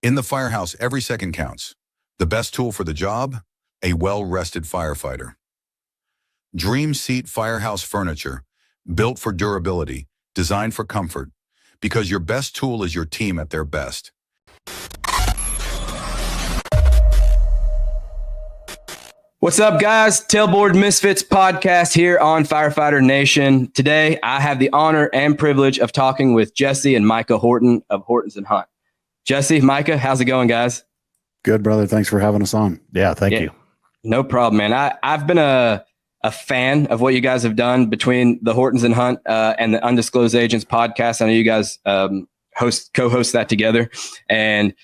In the firehouse, every second counts. The best tool for the job? A well-rested firefighter. Dreamseat Firehouse Furniture, built for durability, designed for comfort, because your best tool is your team at their best. What's up, guys? Tailboard Misfits podcast here on Firefighter Nation. Today, I have the honor and privilege of talking with Jesse and Micah Horton of Hortons and Hunt. Jesse, Micah, how's it going, guys? Good, brother. Thanks for having us on. Yeah, thank you. No problem, man. I've been a fan of what you guys have done between the Hortons and Hunt and the Undisclosed Agents podcast. I know you guys co-host that together. And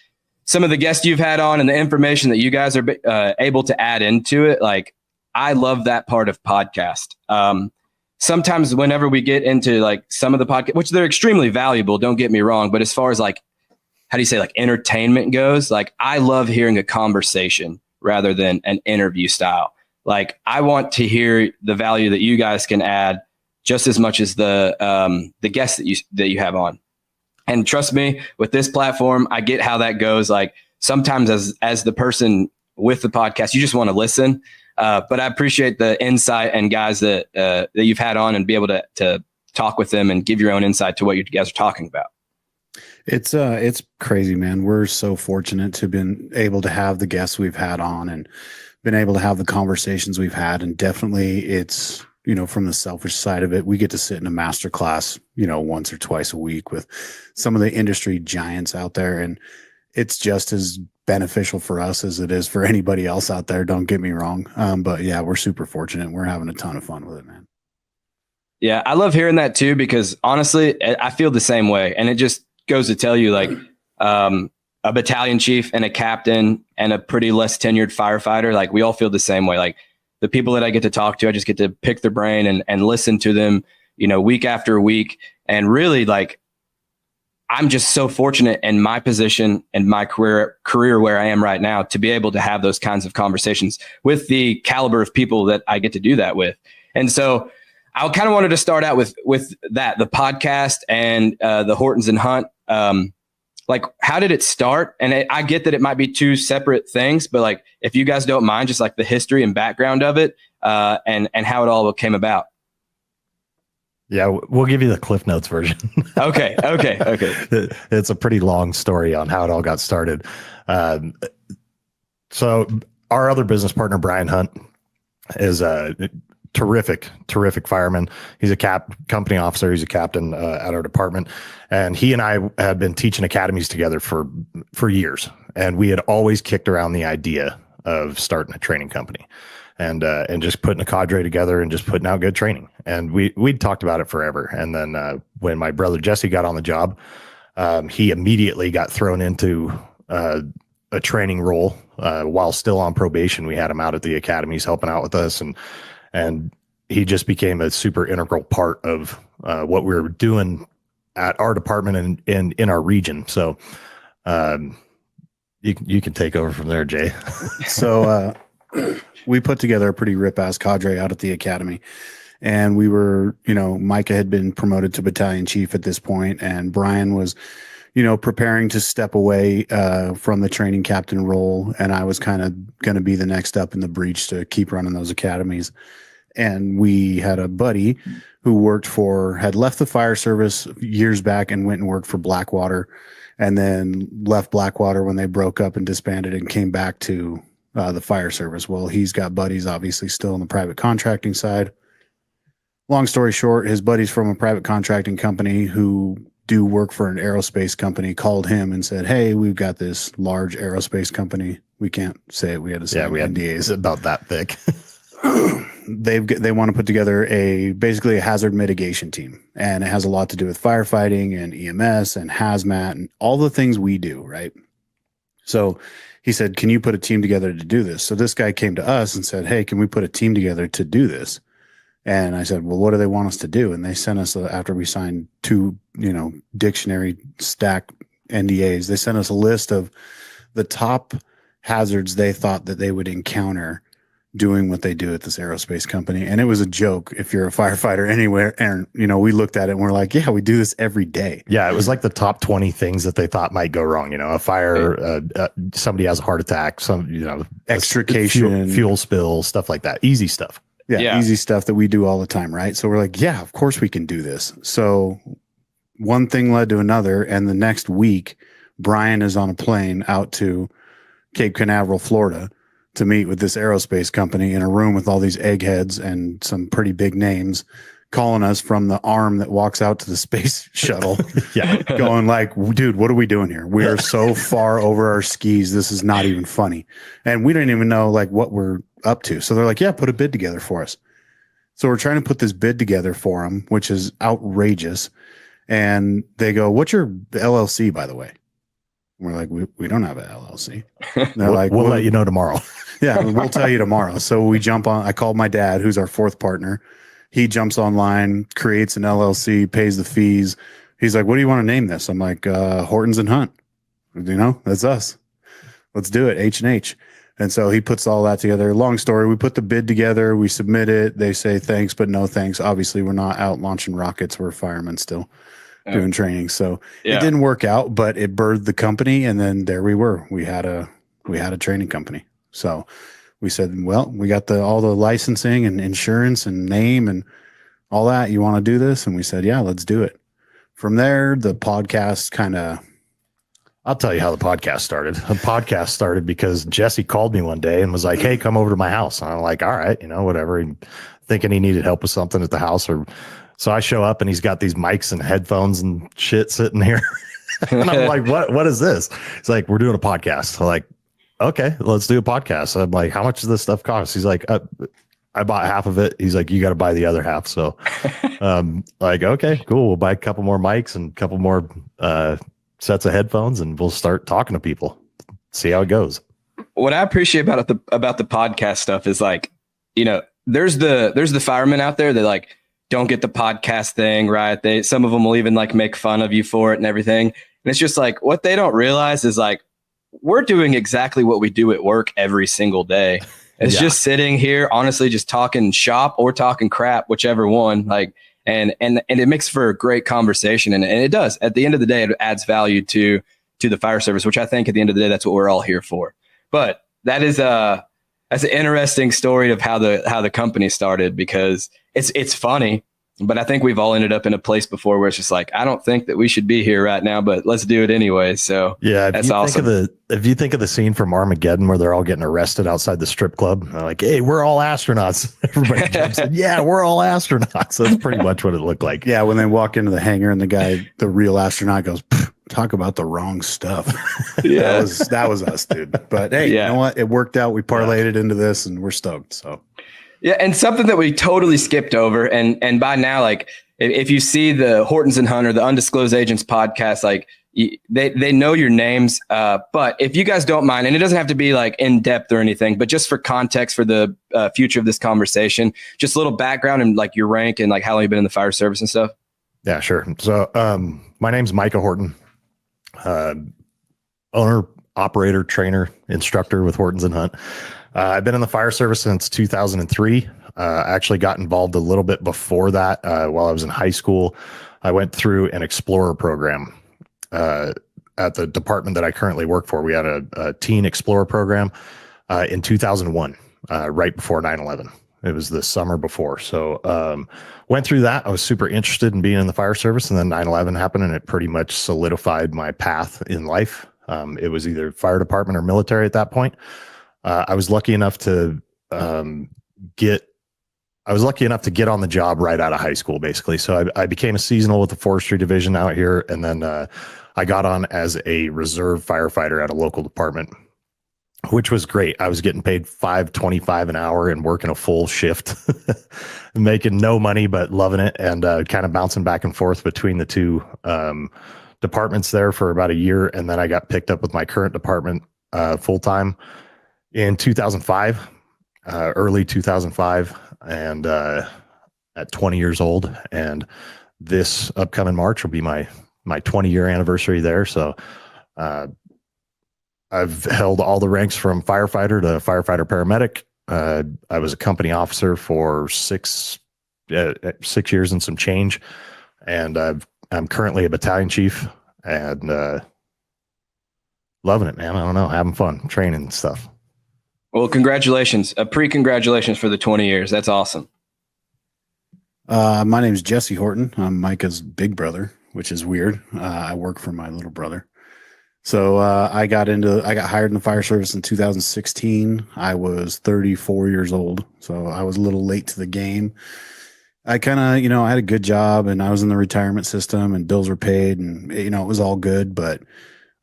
some of the guests you've had on and the information that you guys are able to add into it, like, I love that part of podcast. Sometimes whenever we get into like some of the podcast, which they're extremely valuable, don't get me wrong, but as far as like, how do you say, like entertainment goes, like I love hearing a conversation rather than an interview style. Like I want to hear the value that you guys can add just as much as the guests that you have on. And trust me, with this platform, I get how that goes. Like sometimes as the person with the podcast, you just want to listen. But I appreciate the insight and guys that you've had on and be able to talk with them and give your own insight to what you guys are talking about. It's crazy, man. We're so fortunate to have been able to have the guests we've had on and been able to have the conversations we've had. And definitely it's, from the selfish side of it, we get to sit in a master class, once or twice a week with some of the industry giants out there. And it's just as beneficial for us as it is for anybody else out there. Don't get me wrong. But yeah, we're super fortunate. We're having a ton of fun with it, man. Yeah, I love hearing that too, because honestly, I feel the same way. And it just goes to tell you, like, a battalion chief and a captain and a pretty less tenured firefighter, like we all feel the same way. Like the people that I get to talk to, I just get to pick their brain and listen to them, week after week. And really, like, I'm just so fortunate in my position and my career where I am right now to be able to have those kinds of conversations with the caliber of people that I get to do that with. And so I kind of wanted to start out with that, the podcast and the Hortons and Hunt. Like, how did it start? And I get that it might be two separate things, but like, if you guys don't mind, just like the history and background of it and how it all came about. Yeah, we'll give you the Cliff Notes version. Okay. It's a pretty long story on how it all got started. So our other business partner, Brian Hunt, is a terrific fireman. He's a company officer. He's a captain at our department. And he and I had been teaching academies together for years. And we had always kicked around the idea of starting a training company and just putting a cadre together and just putting out good training. And we'd talked about it forever. And then when my brother Jesse got on the job, he immediately got thrown into a training role while still on probation. We had him out at the academies helping out with us, and he just became a super integral part of what we were doing at our department and in our region. So you can take over from there, Jay. So we put together a pretty rip-ass cadre out at the academy. And we were, Micah had been promoted to battalion chief at this point, and Brian was, preparing to step away from the training captain role. And I was kind of going to be the next up in the breach to keep running those academies. And we had a buddy who had left the fire service years back and went and worked for Blackwater, and then left Blackwater when they broke up and disbanded and came back to the fire service. Well, he's got buddies obviously still on the private contracting side. Long story short, his buddies from a private contracting company who do work for an aerospace company called him and said, "Hey, we've got this large aerospace company." We can't say it. We had to say NDAs. About that thick. They want to put together basically a hazard mitigation team, and it has a lot to do with firefighting and EMS and hazmat and all the things we do, right? So he said, "Can you put a team together to do this?" So this guy came to us and said, "Hey, can we put a team together to do this?" And I said, "Well, what do they want us to do?" And they sent us, after we signed two, dictionary stack NDAs, they sent us a list of the top hazards they thought that they would encounter doing what they do at this aerospace company. And it was a joke if you're a firefighter anywhere. And, we looked at it and we're like, yeah, we do this every day. Yeah, it was like the top 20 things that they thought might go wrong. A fire, somebody has a heart attack, extrication, fuel spill, stuff like that. Easy stuff. Yeah, easy stuff that we do all the time, right? So we're like, yeah, of course we can do this. So one thing led to another. And the next week, Brian is on a plane out to Cape Canaveral, Florida, to meet with this aerospace company in a room with all these eggheads and some pretty big names calling us from the arm that walks out to the space shuttle. Yeah. Going like, dude, what are we doing here? We are so far over our skis. This is not even funny. And we didn't even know like what we're up to. So they're like, yeah, put a bid together for us. So we're trying to put this bid together for them, which is outrageous. And they go, what's your LLC, by the way? We're like, we don't have an LLC. And they're like, we'll let you know tomorrow. Yeah, we'll tell you tomorrow. So we jump on. I called my dad, who's our fourth partner. He jumps online, creates an LLC, pays the fees. He's like, what do you want to name this? I'm like, Hortons and Hunt. That's us. Let's do it, H&H. And so he puts all that together. Long story, we put the bid together. We submit it. They say thanks, but no thanks. Obviously, we're not out launching rockets. We're firemen still. Doing training. So it didn't work out, but it birthed the company. And then there we were. We had a training company. So we said, well, we got all the licensing and insurance and name and all that. You want to do this? And we said, yeah, let's do it. From there, the podcast I'll tell you how the podcast started. The podcast started because Jesse called me one day and was like, hey, come over to my house. And I'm like, all right, whatever. Thinking he needed help with something at the house so I show up and he's got these mics and headphones and shit sitting here. And I'm like, what is this? It's like, we're doing a podcast. I'm like, okay, let's do a podcast. So I'm like, how much does this stuff cost? He's like, I bought half of it. He's like, you got to buy the other half. So like, okay, cool. We'll buy a couple more mics and a couple more sets of headphones and we'll start talking to people. See how it goes. What I appreciate about the podcast stuff is like, there's the firemen out there that like, don't get the podcast thing right. Some of them will even like make fun of you for it and everything. And it's just like, what they don't realize is like, we're doing exactly what we do at work every single day. It's just sitting here, honestly, just talking shop or talking crap, whichever one. Like, and it makes for a great conversation. And it does. At the end of the day, it adds value to the fire service, which I think at the end of the day, that's what we're all here for. But that's an interesting story of how the company started, because it's funny, but I think we've all ended up in a place before where it's just like, I don't think that we should be here right now, but let's do it anyway. So yeah, that's awesome. If you think of the scene from Armageddon where they're all getting arrested outside the strip club, they're like, hey, we're all astronauts. Everybody jumps in. Yeah, we're all astronauts. That's pretty much what it looked like. Yeah, when they walk into the hangar and the real astronaut goes, talk about the wrong stuff. Yeah, that was us, dude. But hey, you know what? It worked out. We parlayed it into this, and we're stoked. So yeah, and something that we totally skipped over, and by now, like if you see the Hortons and Hunter, the Undisclosed Agents podcast, like they know your names. But if you guys don't mind, and it doesn't have to be like in depth or anything, but just for context for the future of this conversation, just a little background and like your rank and like how long you've been in the fire service and stuff. Yeah, sure. So my name's Micah Horton. Owner, operator, trainer, instructor with Hortons and Hunt. I've been in the fire service since 2003. I actually got involved a little bit before that. While I was in high school, I went through an Explorer program at the department that I currently work for. We had a teen Explorer program in 2001, right before 9/11. It was the summer before. So went through that. I was super interested in being in the fire service, and then 9/11 happened, and it pretty much solidified my path in life. It was either fire department or military at that point. I was lucky enough to get on the job right out of high school, basically. So I became a seasonal with the forestry division out here, and then I got on as a reserve firefighter at a local department, which was great. I was getting paid $5.25 an hour and working a full shift, making no money, but loving it, and kind of bouncing back and forth between the two departments there for about a year. And then I got picked up with my current department full time in 2005, early 2005, and at 20 years old. And this upcoming March will be my 20-year anniversary there. So I've held all the ranks from firefighter to firefighter paramedic, I was a company officer for 6 years and some change. And I'm currently a battalion chief and loving it, man. I don't know, having fun, training and stuff. Well, congratulations. Pre-congratulations for the 20 years. That's awesome. My name's Jesse Horton. I'm Micah's big brother, which is weird. I work for my little brother. So I got hired in the fire service in 2016. I was 34 years old, so I was a little late to the game. I kind of, I had a good job and I was in the retirement system and bills were paid and, it was all good, but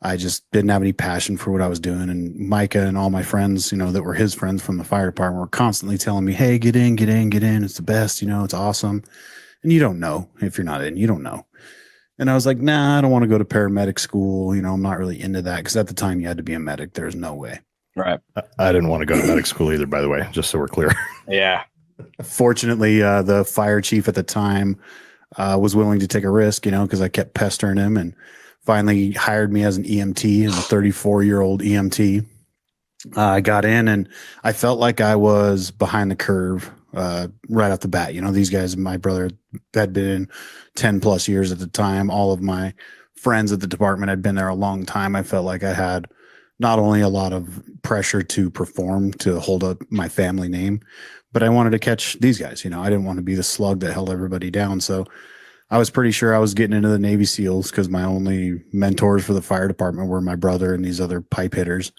I just didn't have any passion for what I was doing. And Micah and all my friends, that were his friends from the fire department were constantly telling me, hey, get in. It's the best, it's awesome. And you don't know if you're not in, you don't know. And I was like, nah, I don't want to go to paramedic school. I'm not really into that. Cause at the time you had to be a medic. There's no way. Right. I didn't want to go to medic school either, by the way, just so we're clear. Yeah. Fortunately, the fire chief at the time was willing to take a risk, because I kept pestering him and finally hired me as an EMT, as a 34-year-old EMT. I got in and I felt like I was behind the curve right off the bat. These guys, my brother had been in 10 plus years at the time. All of my friends at the department had been there a long time. I felt like I had not only a lot of pressure to perform, to hold up my family name, but I wanted to catch these guys. I didn't want to be the slug that held everybody down. So I was pretty sure I was getting into the Navy SEALs because my only mentors for the fire department were my brother and these other pipe hitters.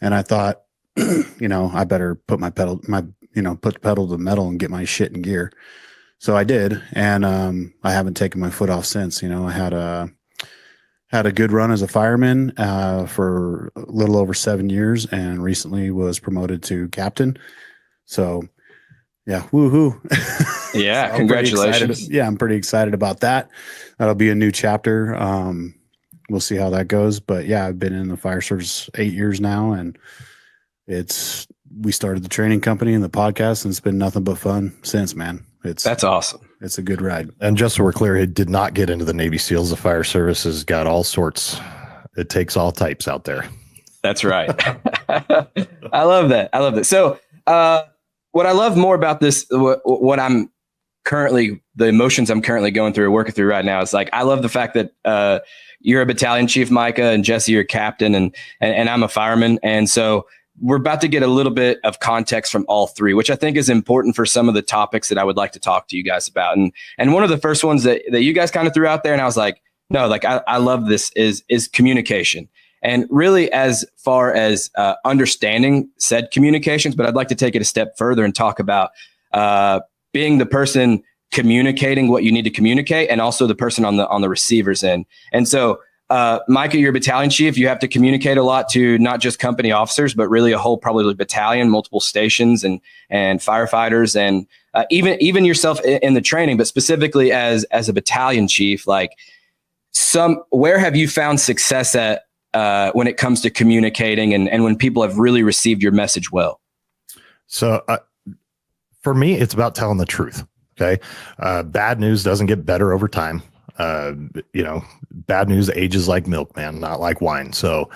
And I thought, I better put put the pedal to the metal and get my shit in gear. So I did. And I haven't taken my foot off since. I had a good run as a fireman for a little over 7 years and recently was promoted to captain. So yeah, woohoo. Yeah, So congratulations. I'm pretty excited about that. That'll be a new chapter. We'll see how that goes. But yeah, I've been in the fire service 8 years now, and we started the training company and the podcast, and it's been nothing but fun since, man. That's awesome. It's a good ride. And just so we're clear, it did not get into the Navy SEALs. The fire service has got all sorts. It takes all types out there. That's right. I love that. So, what I love more about this, what I'm currently, the emotions I'm currently going through or working through right now is like, I love the fact that you're a battalion chief, Micah, and Jesse, you're a captain, and I'm a fireman. And so we're about to get a little bit of context from all three, which I think is important for some of the topics that I would like to talk to you guys about. And one of the first ones that you guys kind of threw out there, and I was like, no, like I love this is communication. And really, as far as understanding said communications, but I'd like to take it a step further and talk about being the person communicating what you need to communicate, and also the person on the receiver's end. And so, Micah, you're a battalion chief. You have to communicate a lot to not just company officers, but really a whole probably battalion, multiple stations, and firefighters, and even yourself in the training. But specifically as a battalion chief, like where have you found success at? When it comes to communicating and when people have really received your message well? So for me, it's about telling the truth. Okay. Bad news doesn't get better over time. Bad news ages like milk, man, not like wine. So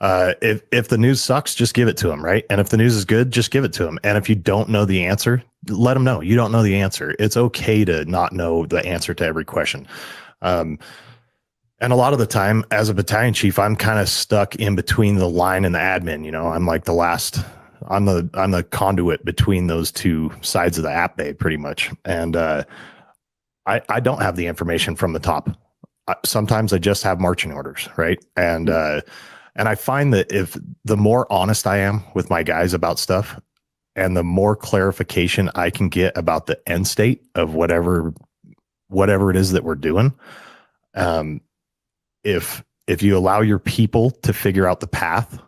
if the news sucks, just give it to them. Right. And if the news is good, just give it to them. And if you don't know the answer, let them know you don't know the answer. It's okay to not know the answer to every question. And a lot of the time as a battalion chief, I'm kind of stuck in between the line and the admin. I'm like I'm the conduit between those two sides of the app bay pretty much. And I don't have the information from the top. Sometimes I just have marching orders. Right. And I find that if the more honest I am with my guys about stuff and the more clarification I can get about the end state of whatever it is that we're doing, if you allow your people to figure out the path,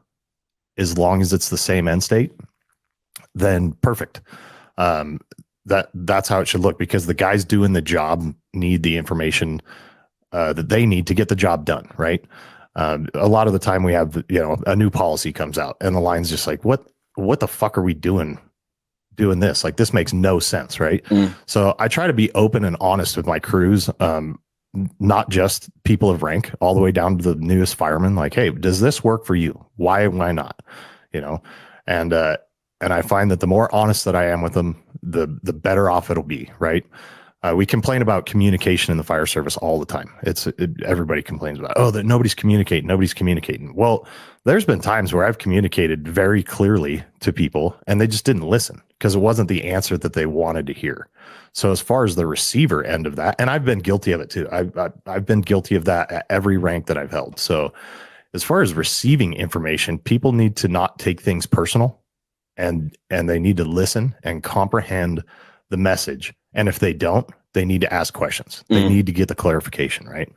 as long as it's the same end state, then perfect. That's how it should look, because the guys doing the job need the information that they need to get the job done. Right. A lot of the time we have, a new policy comes out and the line's just like, what the fuck are we doing this? Like, this makes no sense. Right. So I try to be open and honest with my crews. Not just people of rank, all the way down to the newest fireman. Like, hey, does this work for you? Why not? And And I find that the more honest that I am with them, the better off it'll be, right? We complain about communication in the fire service all the time. Everybody complains about, that nobody's communicating. Well, there's been times where I've communicated very clearly to people and they just didn't listen because it wasn't the answer that they wanted to hear. So as far as the receiver end of that, and I've been guilty of it too. I've been guilty of that at every rank that I've held. So as far as receiving information, people need to not take things personal and they need to listen and comprehend the message. And if they don't, they need to ask questions. They need to get the clarification, right?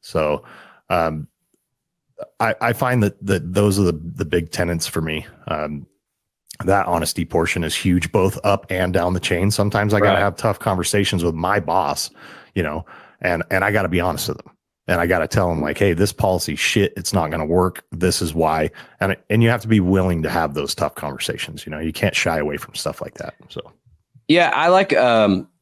So I find that those are the big tenets for me. That honesty portion is huge, both up and down the chain. Sometimes I got to have tough conversations with my boss, and I got to be honest with them. And I got to tell them like, hey, this policy shit, it's not going to work. This is why. And you have to be willing to have those tough conversations. You can't shy away from stuff like that. So. Yeah, I like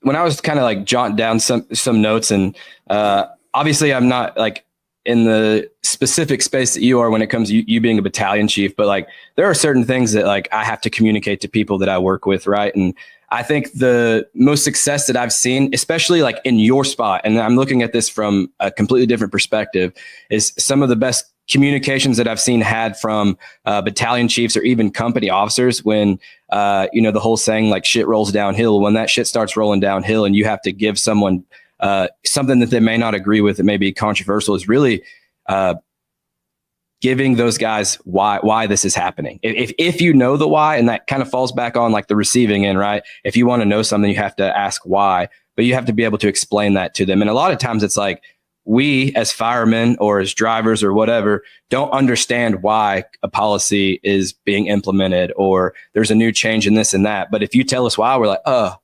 when I was kind of like jotting down some notes, and obviously I'm not like in the specific space that you are when it comes to you being a battalion chief, but like there are certain things that like I have to communicate to people that I work with, right? And I think the most success that I've seen, especially like in your spot, and I'm looking at this from a completely different perspective, is some of the best communications that I've seen had from battalion chiefs or even company officers when, the whole saying like shit rolls downhill, when that shit starts rolling downhill and you have to give someone something that they may not agree with that may be controversial, is really giving those guys why this is happening. If you know the why, and that kind of falls back on like the receiving end, right? If you want to know something, you have to ask why, but you have to be able to explain that to them. And a lot of times it's like, we as firemen or as drivers or whatever don't understand why a policy is being implemented or there's a new change in this and that. But if you tell us why, we're like, oh,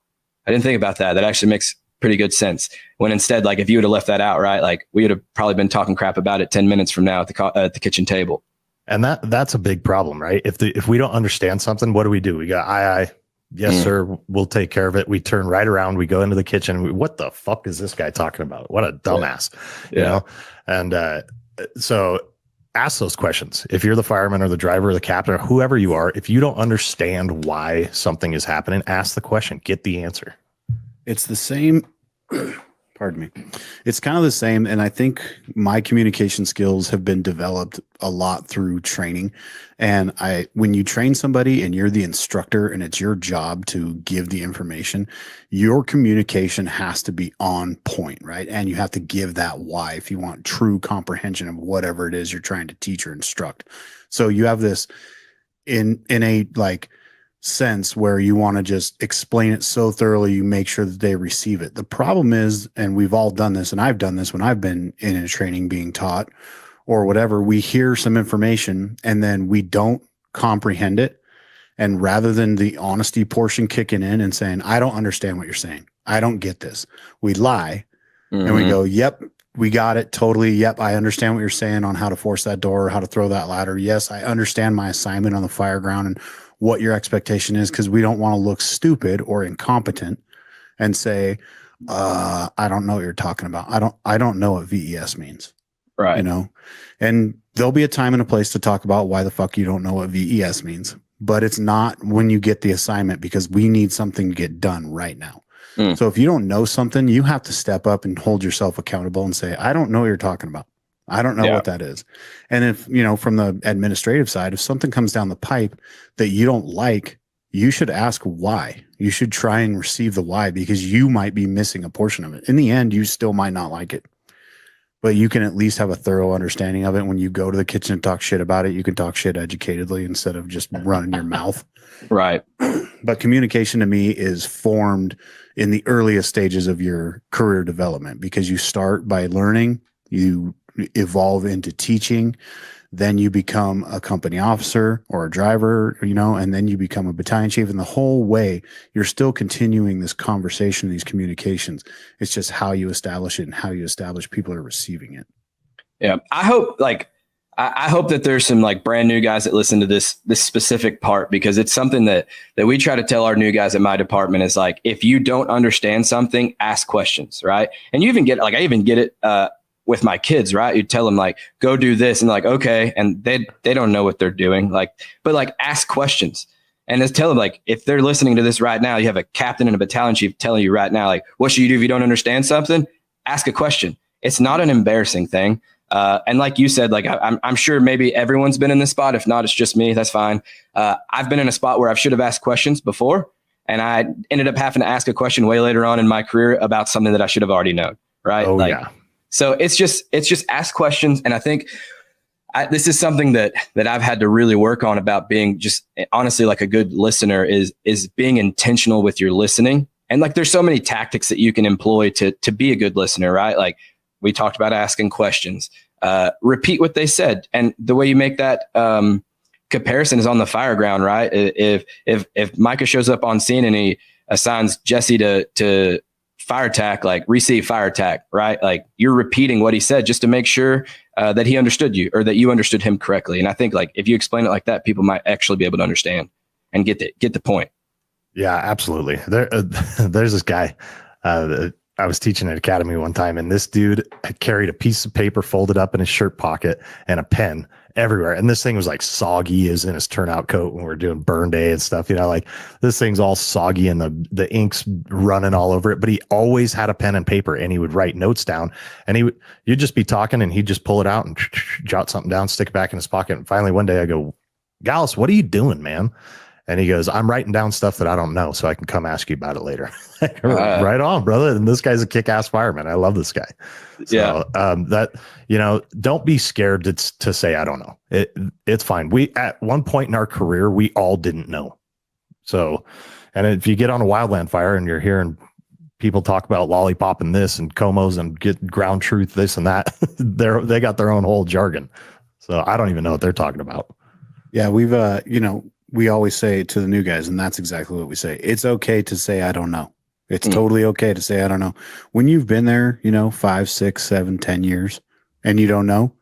I didn't think about that. That actually makes pretty good sense. When instead, like if you would have left that out, right, like we would have probably been talking crap about it 10 minutes from now at the kitchen table. And that's a big problem, right? If we don't understand something, what do? We got aye. Yes, sir. We'll take care of it. We turn right around. We go into the kitchen. What the fuck is this guy talking about? What a dumbass, you know? And so ask those questions. If you're the fireman or the driver or the captain or whoever you are, if you don't understand why something is happening, ask the question, get the answer. It's the same. Pardon me. It's kind of the same. And I think my communication skills have been developed a lot through training. And when you train somebody and you're the instructor and it's your job to give the information, your communication has to be on point, right? And you have to give that why if you want true comprehension of whatever it is you're trying to teach or instruct. So you have this in a like sense where you want to just explain it so thoroughly you make sure that they receive it. The problem is, and we've all done this, and I've done this when I've been in a training being taught or whatever, we hear some information and then we don't comprehend it. And rather than the honesty portion kicking in and saying, I don't understand what you're saying, I don't get this, we lie and we go, yep, we got it totally. Yep, I understand what you're saying on how to force that door or how to throw that ladder. Yes, I understand my assignment on the fire ground and what your expectation is, because we don't want to look stupid or incompetent and say, I don't know what you're talking about. I don't know what VES means. Right. You know, and there'll be a time and a place to talk about why the fuck you don't know what VES means, but it's not when you get the assignment, because we need something to get done right now. So if you don't know something, you have to step up and hold yourself accountable and say, I don't know what you're talking about. I don't know what that is. And if, from the administrative side, if something comes down the pipe that you don't like, you should ask why. You should try and receive the why, because you might be missing a portion of it. In the end, you still might not like it, but you can at least have a thorough understanding of it. When you go to the kitchen and talk shit about it, you can talk shit educatedly instead of just running your mouth. Right. But communication to me is formed in the earliest stages of your career development, because you start by learning, you evolve into teaching, then you become a company officer or a driver, and then you become a battalion chief. And the whole way you're still continuing this conversation, these communications. It's just how you establish it and how you establish people are receiving it. Yeah. I hope that there's some like brand new guys that listen to this specific part, because it's something that we try to tell our new guys at my department is like, if you don't understand something, ask questions. Right. And you even get I even get it, with my kids, right? You tell them like, go do this. And like, okay. And they don't know what they're doing. But ask questions. And just tell them, like, if they're listening to this right now, you have a captain and a battalion chief telling you right now, like, what should you do if you don't understand something? Ask a question. It's not an embarrassing thing. And like you said, like, I'm sure maybe everyone's been in this spot. If not, it's just me. That's fine. I've been in a spot where I should have asked questions before, and I ended up having to ask a question way later on in my career about something that I should have already known. Right. Oh, like, yeah. So it's just ask questions. And I think this is something that I've had to really work on about being just honestly like a good listener is being intentional with your listening. And like, there's so many tactics that you can employ to be a good listener, right? Like we talked about asking questions, repeat what they said. And the way you make that comparison is on the fire ground, right? If Micah shows up on scene and he assigns Jesse to fire attack, like receive fire attack, right? Like you're repeating what he said just to make sure that he understood you or that you understood him correctly. And I think like if you explain it like that, people might actually be able to understand and get the point. Yeah, absolutely. There's this guy I was teaching at Academy one time, and this dude had carried a piece of paper folded up in his shirt pocket and a pen everywhere. And this thing was like soggy. It was in his turnout coat when we were doing burn day and stuff, you know, like this thing's all soggy and the ink's running all over it, but he always had a pen and paper and he would write notes down, and you'd just be talking and he'd just pull it out and jot something down, stick it back in his pocket. And finally one day I go, Gallus, what are you doing, man? And he goes, I'm writing down stuff that I don't know so I can come ask you about it later. Right on, brother. And this guy's a kick-ass fireman. I love this guy. So, yeah. Don't be scared to say, I don't know. It's fine. At one point in our career, we all didn't know. So, and if you get on a wildland fire and you're hearing people talk about lollipopping this and comos and get ground truth, this and that, they got their own whole jargon. So I don't even know what they're talking about. Yeah. We've, we always say to the new guys, and that's exactly what we say. It's okay to say, I don't know. It's totally okay to say, I don't know. When you've been there, 5, 6, 7, 10 years and you don't know,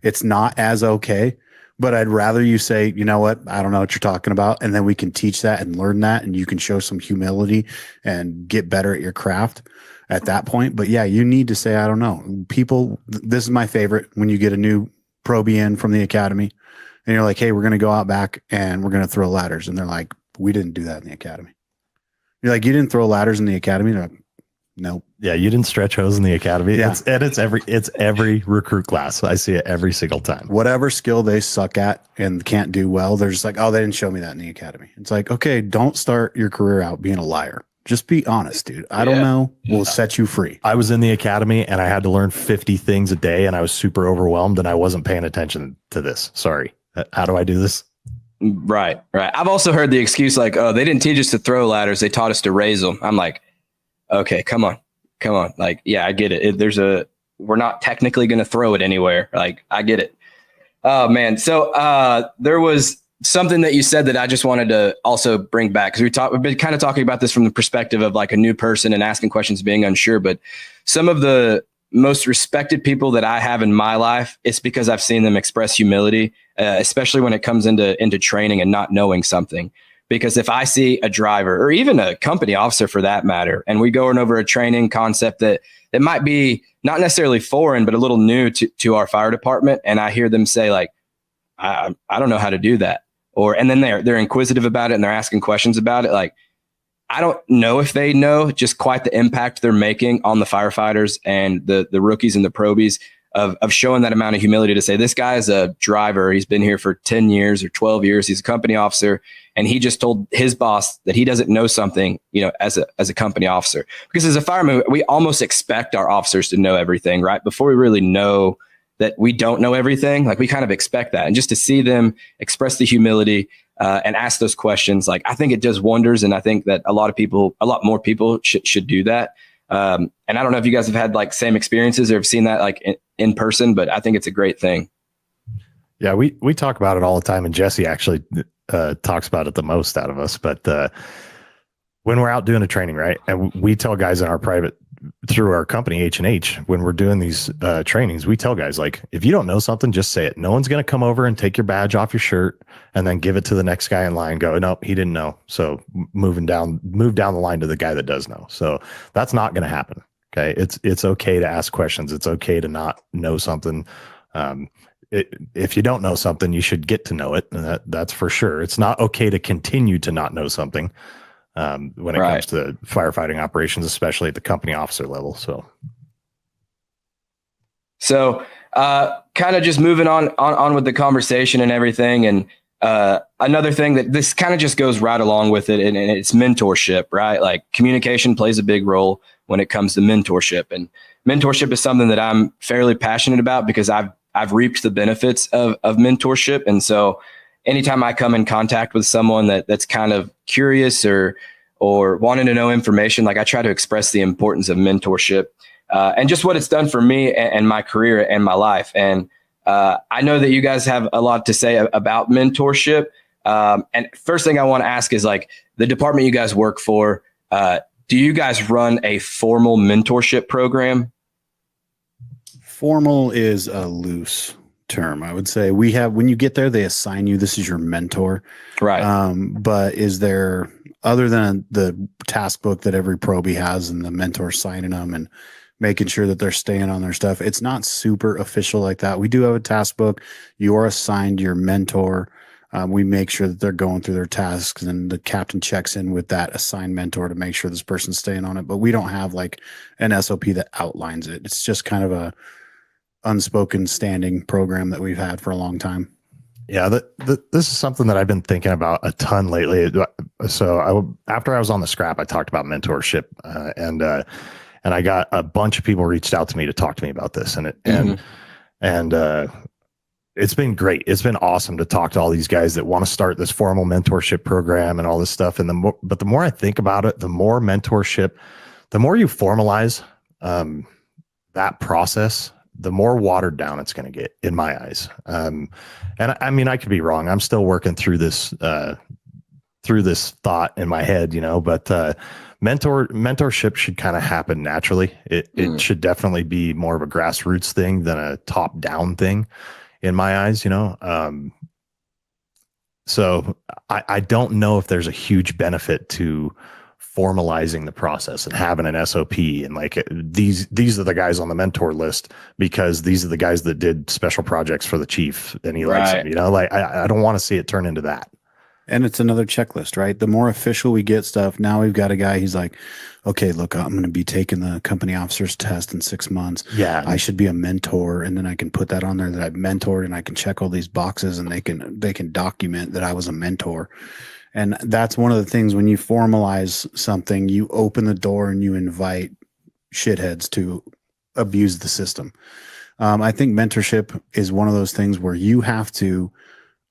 it's not as okay, but I'd rather you say, you know what? I don't know what you're talking about. And then we can teach that and learn that. And you can show some humility and get better at your craft at that point. But yeah, you need to say, I don't know. People, this is my favorite when you get a new probie in from the academy. And you're like, hey, we're going to go out back and we're going to throw ladders. And they're like, we didn't do that in the academy. You're like, you didn't throw ladders in the academy? They're like, nope. Yeah, you didn't stretch hose in the academy. Yeah. It's every recruit class. I see it every single time. Whatever skill they suck at and can't do well, they're just like, oh, they didn't show me that in the academy. It's like, okay, don't start your career out being a liar. Just be honest, dude. I don't know. We'll set you free. I was in the academy and I had to learn 50 things a day and I was super overwhelmed and I wasn't paying attention to this. Sorry. How do I do this? Right. I've also heard the excuse like, oh, they didn't teach us to throw ladders. They taught us to raise them. I'm like, okay, come on. Like, yeah, I get it. We're not technically going to throw it anywhere. Like, I get it. Oh man. So, there was something that you said that I just wanted to also bring back. Cause we've been kind of talking about this from the perspective of like a new person and asking questions, being unsure, but some of the most respected people that I have in my life, it's because I've seen them express humility, especially when it comes into training and not knowing something. Because if I see a driver or even a company officer for that matter, and we go over a training concept that might be not necessarily foreign, but a little new to our fire department, and I hear them say like, I don't know how to do that. And then they're inquisitive about it and they're asking questions about it. Like, I don't know if they know just quite the impact they're making on the firefighters and the rookies and the probies of showing that amount of humility to say, this guy is a driver. He's been here for 10 years or 12 years. He's a company officer. And he just told his boss that he doesn't know something, as a company officer, because as a fireman, we almost expect our officers to know everything, right? Before we really know that we don't know everything, like we kind of expect that. And just to see them express the humility and ask those questions, like I think it does wonders. And I think that a lot more people should do that. And I don't know if you guys have had like same experiences or have seen that like in person, but I think it's a great thing. Yeah, we talk about it all the time, and Jesse actually talks about it the most out of us. But when we're out doing a training, right, and we tell guys in our private through our company H&H, when we're doing these trainings, we tell guys like, if you don't know something, just say it. No one's going to come over and take your badge off your shirt and then give it to the next guy in line. Go, nope, he didn't know. So move down the line to the guy that does know. So that's not going to happen. Okay, it's okay to ask questions. It's okay to not know something. if you don't know something, you should get to know it. And that's for sure. It's not okay to continue to not know something when it comes to firefighting operations, especially at the company officer level. So kind of just moving on with the conversation and everything. And another thing that this kind of just goes right along with it, and it's mentorship, right? Like communication plays a big role when it comes to mentorship. And mentorship is something that I'm fairly passionate about because I've reaped the benefits of mentorship. And so anytime I come in contact with someone that's kind of curious or wanting to know information, like I try to express the importance of mentorship and just what it's done for me and my career and my life. And I know that you guys have a lot to say about mentorship. And first thing I want to ask is like the department you guys work for, do you guys run a formal mentorship program? Formal is a loose term. I would say we have, when you get there, they assign you, this is your mentor. Right. But is there, other than the task book that every probie has and the mentor signing them and making sure that they're staying on their stuff, it's not super official like that. We do have a task book. You are assigned your mentor. We make sure that they're going through their tasks, and the captain checks in with that assigned mentor to make sure this person's staying on it. But we don't have like an SOP that outlines it. It's just kind of a unspoken standing program that we've had for a long time. Yeah, this is something that I've been thinking about a ton lately. So after I was on the scrap, I talked about mentorship, and I got a bunch of people reached out to me to talk to me about this, and it's been great. It's been awesome to talk to all these guys that want to start this formal mentorship program and all this stuff. And the more I think about it, the more mentorship, the more you formalize that process, the more watered down it's going to get in my eyes. And I mean, I could be wrong. I'm still working through this thought in my head, but mentorship should kind of happen naturally. It should definitely be more of a grassroots thing than a top down thing in my eyes, So I don't know if there's a huge benefit to formalizing the process and having an SOP and like these are the guys on the mentor list because these are the guys that did special projects for the chief and he likes them, like I don't want to see it turn into that. And it's another checklist, right? The more official we get stuff, now we've got a guy, he's like, okay, look, I'm going to be taking the company officer's test in 6 months. Yeah. I should be a mentor. And then I can put that on there that I've mentored, and I can check all these boxes, and they can document that I was a mentor. And that's one of the things when you formalize something, you open the door and you invite shitheads to abuse the system. I think mentorship is one of those things where you have to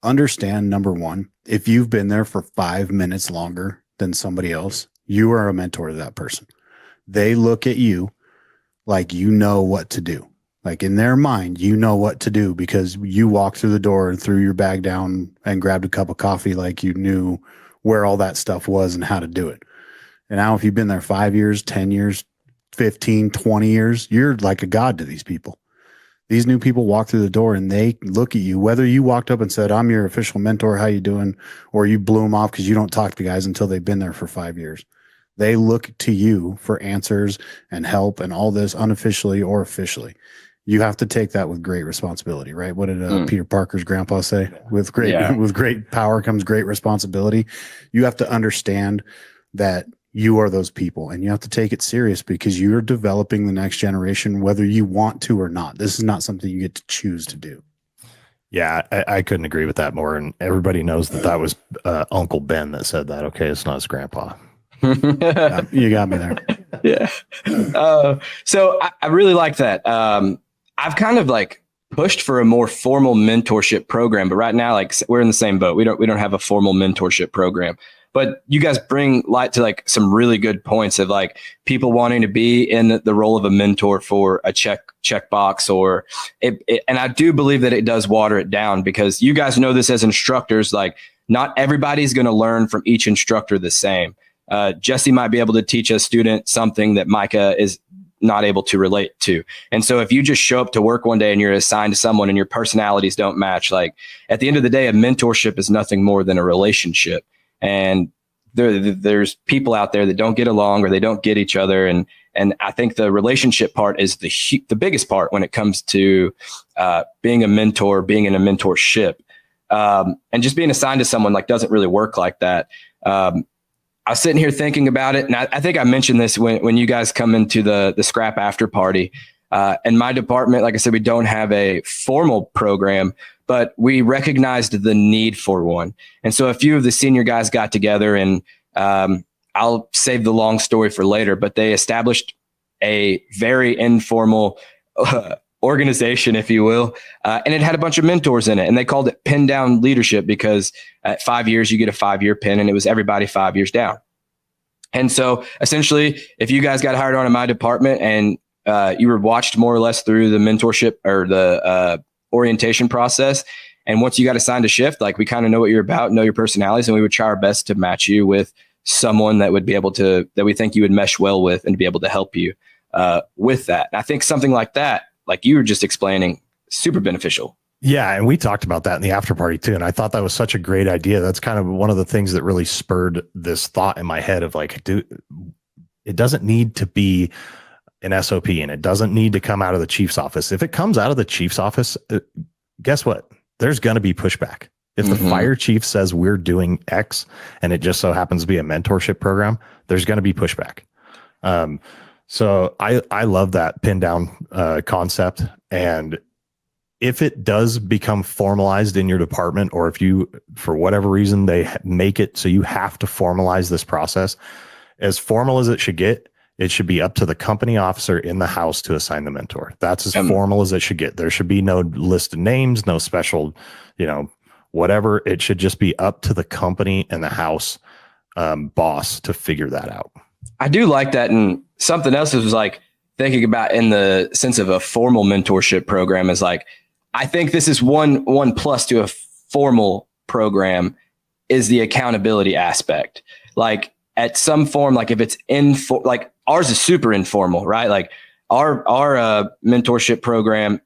understand, number one, if you've been there for 5 minutes longer than somebody else, you are a mentor to that person. They look at you like you know what to do. Like in their mind, you know what to do because you walked through the door and threw your bag down and grabbed a cup of coffee like you knew where all that stuff was and how to do it. And now if you've been there 5 years, 10 years, 15, 20 years, you're like a god to these people. These new people walk through the door and they look at you, whether you walked up and said, I'm your official mentor, how you doing? Or you blew them off because you don't talk to guys until they've been there for 5 years. They look to you for answers and help and all this unofficially or officially. You have to take that with great responsibility, right? What did Peter Parker's grandpa say? With great power comes great responsibility. You have to understand that you are those people, and you have to take it serious because you're developing the next generation, whether you want to or not. This is not something you get to choose to do. Yeah, I couldn't agree with that more. And everybody knows that was Uncle Ben that said that. Okay, it's not his grandpa. You got me there. Yeah. So I really like that. I've kind of like pushed for a more formal mentorship program, but right now, like we're in the same boat. We don't have a formal mentorship program. But you guys bring light to like some really good points of like people wanting to be in the role of a mentor for a checkbox or and I do believe that it does water it down because you guys know this as instructors, like not everybody's going to learn from each instructor the same. Jesse might be able to teach a student something that Micah is not able to relate to. And so if you just show up to work one day and you're assigned to someone and your personalities don't match, like at the end of the day, a mentorship is nothing more than a relationship. And there's people out there that don't get along or they don't get each other. And And I think the relationship part is the biggest part when it comes to being a mentor, being in a mentorship, and just being assigned to someone like doesn't really work like that. I was sitting here thinking about it, and I think I mentioned this when you guys come into the scrap after party. In my department, like I said, we don't have a formal program, but we recognized the need for one. And so a few of the senior guys got together, and I'll save the long story for later, but they established a very informal organization, if you will. And it had a bunch of mentors in it, and they called it Pin Down Leadership, because at 5 years, you get a 5-year pin, and it was everybody 5 years down. And so essentially, if you guys got hired on in my department and you were watched more or less through the mentorship or the orientation process, and once you got assigned a shift, like we kind of know what you're about, know your personalities, and we would try our best to match you with someone that would be able to, that we think you would mesh well with and be able to help you with that. And I think something like that, like you were just explaining, super beneficial. Yeah. And we talked about that in the after party too. And I thought that was such a great idea. That's kind of one of the things that really spurred this thought in my head of like, dude, it doesn't need to be an SOP, and it doesn't need to come out of the chief's office. If it comes out of the chief's office, guess what? There's going to be pushback. If the fire chief says we're doing X and it just so happens to be a mentorship program, there's going to be pushback. So I love that pin down concept. And if it does become formalized in your department, or if you, for whatever reason, they make it so you have to formalize this process, as formal as it should be up to the company officer in the house to assign the mentor. That's as formal as it should get. There should be no list of names, no special, whatever. It should just be up to the company and the house boss to figure that out. I do like that. And something else was like thinking about in the sense of a formal mentorship program is like, I think this is one plus to a formal program is the accountability aspect. Like at some form, like if it's like ours is super informal, right? Like our mentorship program,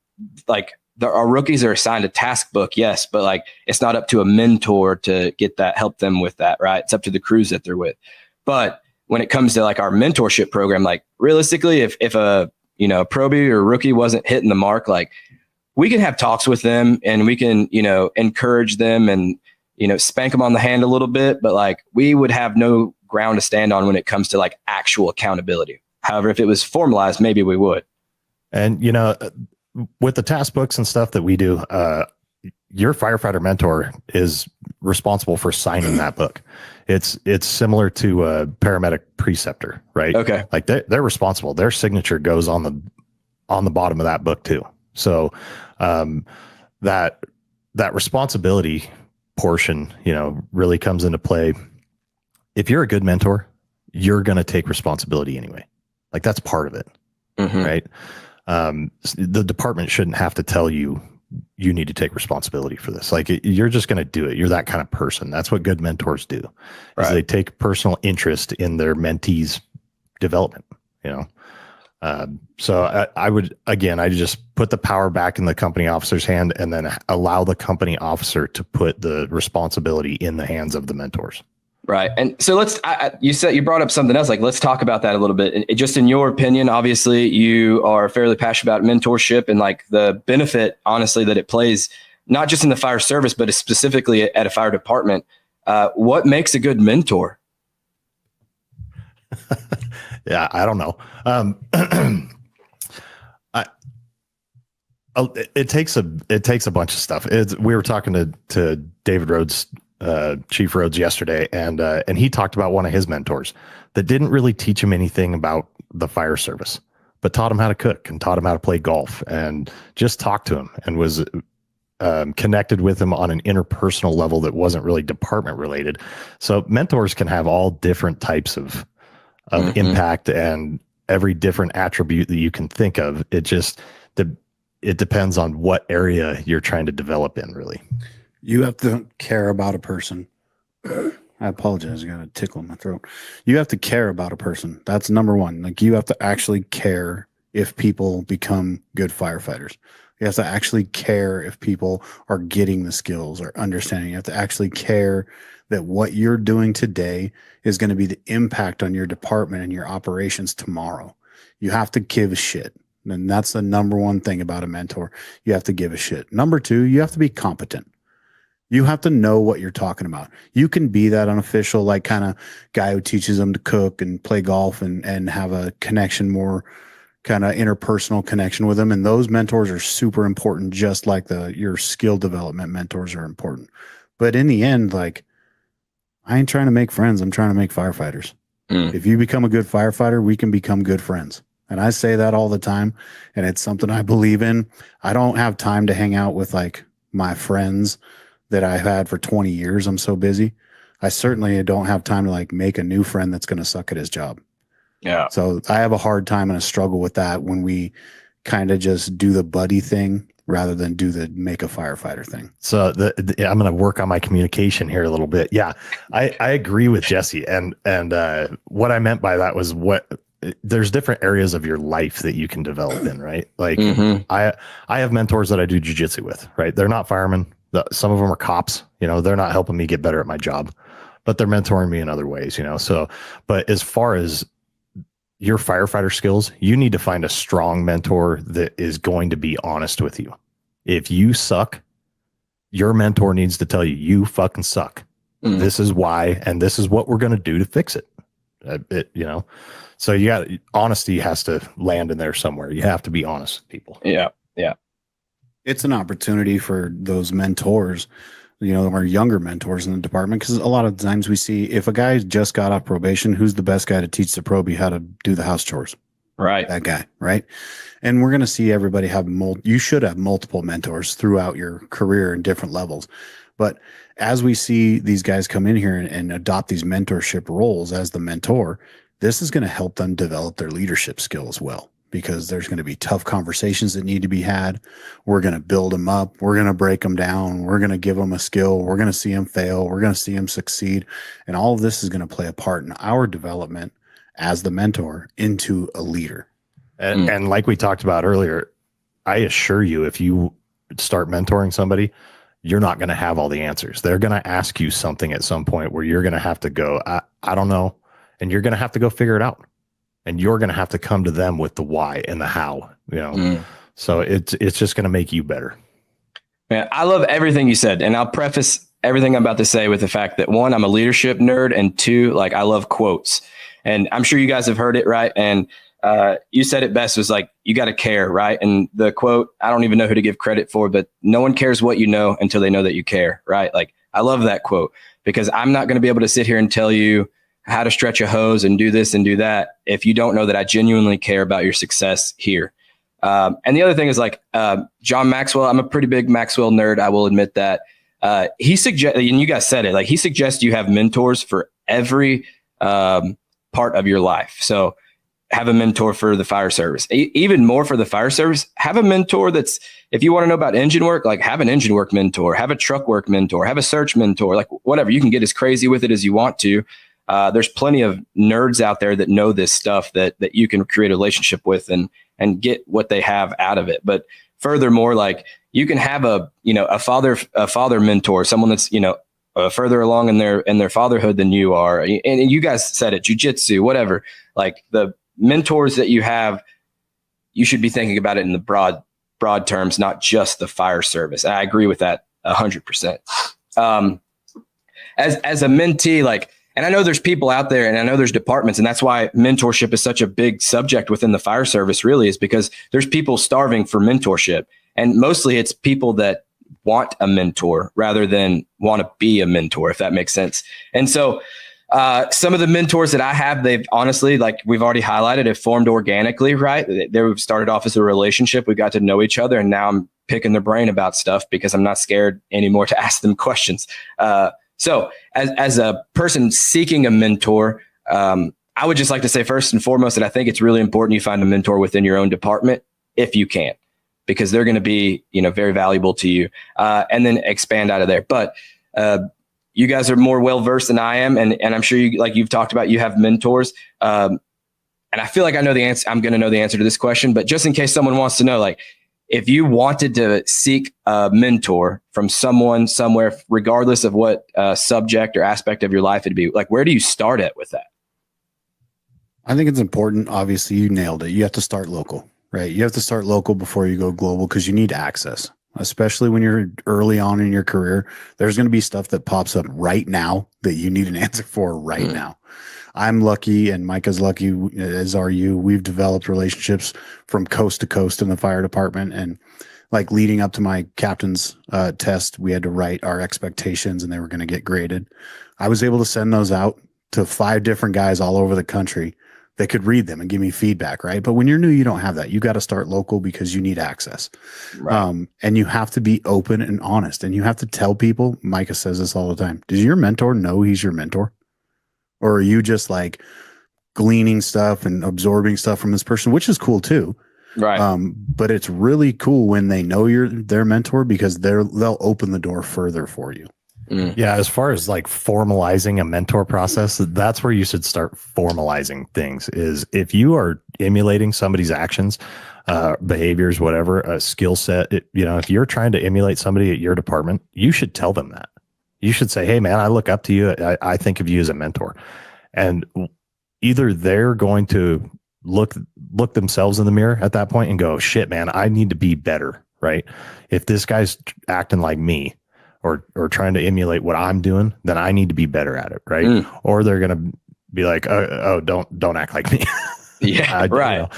like our rookies are assigned a task book, yes, but like it's not up to a mentor to get that, help them with that, right? It's up to the crews that they're with. But when it comes to like our mentorship program, like realistically, if a probie or rookie wasn't hitting the mark, like we can have talks with them and we can encourage them and spank them on the hand a little bit, but like we would have no ground to stand on when it comes to like actual accountability. However, if it was formalized, maybe we would. And with the task books and stuff that we do, your firefighter mentor is responsible for signing that book. It's similar to a paramedic preceptor, right? Okay. Like they're responsible. Their signature goes on the bottom of that book too. So that responsibility portion, really comes into play. If you're a good mentor, you're going to take responsibility anyway. Like that's part of it, right? The department shouldn't have to tell you need to take responsibility for this. Like you're just going to do it. You're that kind of person. That's what good mentors do. Right. Is they take personal interest in their mentees' development. So I just put the power back in the company officer's hand, and then allow the company officer to put the responsibility in the hands of the mentors. Right. And so you brought up something else. Like, let's talk about that a little bit. Just in your opinion, obviously you are fairly passionate about mentorship and like the benefit, honestly, that it plays, not just in the fire service, but specifically at a fire department. What makes a good mentor? Yeah, I don't know. It takes a bunch of stuff. We were talking to David Rhodes, Chief Rhodes, yesterday, and he talked about one of his mentors that didn't really teach him anything about the fire service, but taught him how to cook and taught him how to play golf and just talked to him and was connected with him on an interpersonal level that wasn't really department related. So mentors can have all different types of impact and every different attribute that you can think of. It depends on what area you're trying to develop in, really. You have to care about a person. I apologize. I got a tickle in my throat. You have to care about a person. That's number one. Like you have to actually care if people become good firefighters. You have to actually care if people are getting the skills or understanding. You have to actually care that what you're doing today is going to be the impact on your department and your operations tomorrow. You have to give a shit. And that's the number one thing about a mentor. You have to give a shit. Number two, you have to be competent. You have to know what you're talking about. You can be that unofficial, like kind of guy who teaches them to cook and play golf and have a connection, more kind of interpersonal connection with them. And those mentors are super important, just like your skill development mentors are important. But in the end, like, I ain't trying to make friends. I'm trying to make firefighters. If you become a good firefighter, we can become good friends. And I say that all the time. And it's something I believe in. I don't have time to hang out with like my friends that I've had for 20 years. I'm so busy. I certainly don't have time to like make a new friend that's going to suck at his job. Yeah. So I have a hard time and a struggle with that when we kind of just do the buddy thing rather than do the make a firefighter thing. So I'm going to work on my communication here a little bit. Yeah, I agree with Jesse. And what I meant by that was there's different areas of your life that you can develop in, right? Like I have mentors that I do jujitsu with, right? They're not firemen. Some of them are cops, they're not helping me get better at my job, but they're mentoring me in other ways, so, but as far as your firefighter skills, you need to find a strong mentor that is going to be honest with you. If you suck, your mentor needs to tell you, you fucking suck. This is why, and this is what we're going to do to fix it. So honesty has to land in there somewhere. You have to be honest with people. Yeah. Yeah. It's an opportunity for those mentors, our younger mentors in the department, because a lot of times we see if a guy just got off probation, who's the best guy to teach the probie how to do the house chores? Right. That guy, right? And we're going to see everybody have you should have multiple mentors throughout your career in different levels. But as we see these guys come in here and adopt these mentorship roles as the mentor, this is going to help them develop their leadership skills well, because there's going to be tough conversations that need to be had. We're going to build them up. We're going to break them down. We're going to give them a skill. We're going to see them fail. We're going to see them succeed. And all of this is going to play a part in our development as the mentor into a leader. And like we talked about earlier, I assure you, if you start mentoring somebody, you're not going to have all the answers. They're going to ask you something at some point where you're going to have to go, I don't know. And you're going to have to go figure it out. And you're going to have to come to them with the why and the how, So it's just going to make you better. Man, I love everything you said. And I'll preface everything I'm about to say with the fact that one, I'm a leadership nerd, and two, like I love quotes. And I'm sure you guys have heard it, right? And you said it best, was like, you got to care, right? And the quote, I don't even know who to give credit for, but no one cares what you know until they know that you care, right? Like, I love that quote, because I'm not going to be able to sit here and tell you how to stretch a hose and do this and do that if you don't know that I genuinely care about your success here. And the other thing is like John Maxwell. I'm a pretty big Maxwell nerd. I will admit that. He suggests, and you guys said it, like he suggests you have mentors for every part of your life. So have a mentor for the fire service, even more for the fire service. Have a mentor that's, if you want to know about engine work, like have an engine work mentor, have a truck work mentor, have a search mentor, like whatever. You can get as crazy with it as you want to. There's plenty of nerds out there that know this stuff that you can create a relationship with and get what they have out of it. But furthermore, like you can have a father mentor, someone that's, further along in their fatherhood than you are. And you guys said it, jujitsu, whatever, like the mentors that you have, you should be thinking about it in the broad terms, not just the fire service. And I agree with that 100%. As a mentee, like, and I know there's people out there and I know there's departments, and that's why mentorship is such a big subject within the fire service, really, is because there's people starving for mentorship. And mostly it's people that want a mentor rather than want to be a mentor, if that makes sense. And so some of the mentors that I have, they've honestly, like we've already highlighted, have formed organically, right? They started off as a relationship. We got to know each other, and now I'm picking their brain about stuff because I'm not scared anymore to ask them questions. So as a person seeking a mentor, I would just like to say first and foremost that I think it's really important you find a mentor within your own department if you can, because they're going to be, very valuable to you, and then expand out of there. But you guys are more well-versed than I am. And I'm sure you've talked about, you have mentors. And I feel like I know the answer. I'm going to know the answer to this question, but just in case someone wants to know, like, if you wanted to seek a mentor from someone somewhere, regardless of what subject or aspect of your life it'd be, like, where do you start at with that? I think it's important. Obviously, you nailed it. You have to start local, right? You have to start local before you go global because you need access, especially when you're early on in your career. There's going to be stuff that pops up right now that you need an answer for right now. I'm lucky, and Micah's lucky, as are you. We've developed relationships from coast to coast in the fire department. And like leading up to my captain's test, we had to write our expectations and they were going to get graded. I was able to send those out to 5 different guys all over the country that could read them and give me feedback, right? But when you're new, you don't have that. You got to start local because you need access. Right. And you have to be open and honest. And you have to tell people, Micah says this all the time, does your mentor know he's your mentor? Or are you just like gleaning stuff and absorbing stuff from this person, which is cool too. Right. But it's really cool when they know you're their mentor because they'll open the door further for you. Yeah, as far as like formalizing a mentor process, that's where you should start formalizing things. Is if you are emulating somebody's actions, behaviors, whatever, a skill set, if you're trying to emulate somebody at your department, you should tell them that. You should say, hey, man, I look up to you. I think of you as a mentor. And either they're going to look themselves in the mirror at that point and go, shit, man, I need to be better, right? If this guy's acting like me or trying to emulate what I'm doing, then I need to be better at it, right? Or they're going to be like, oh, don't act like me. Yeah, right.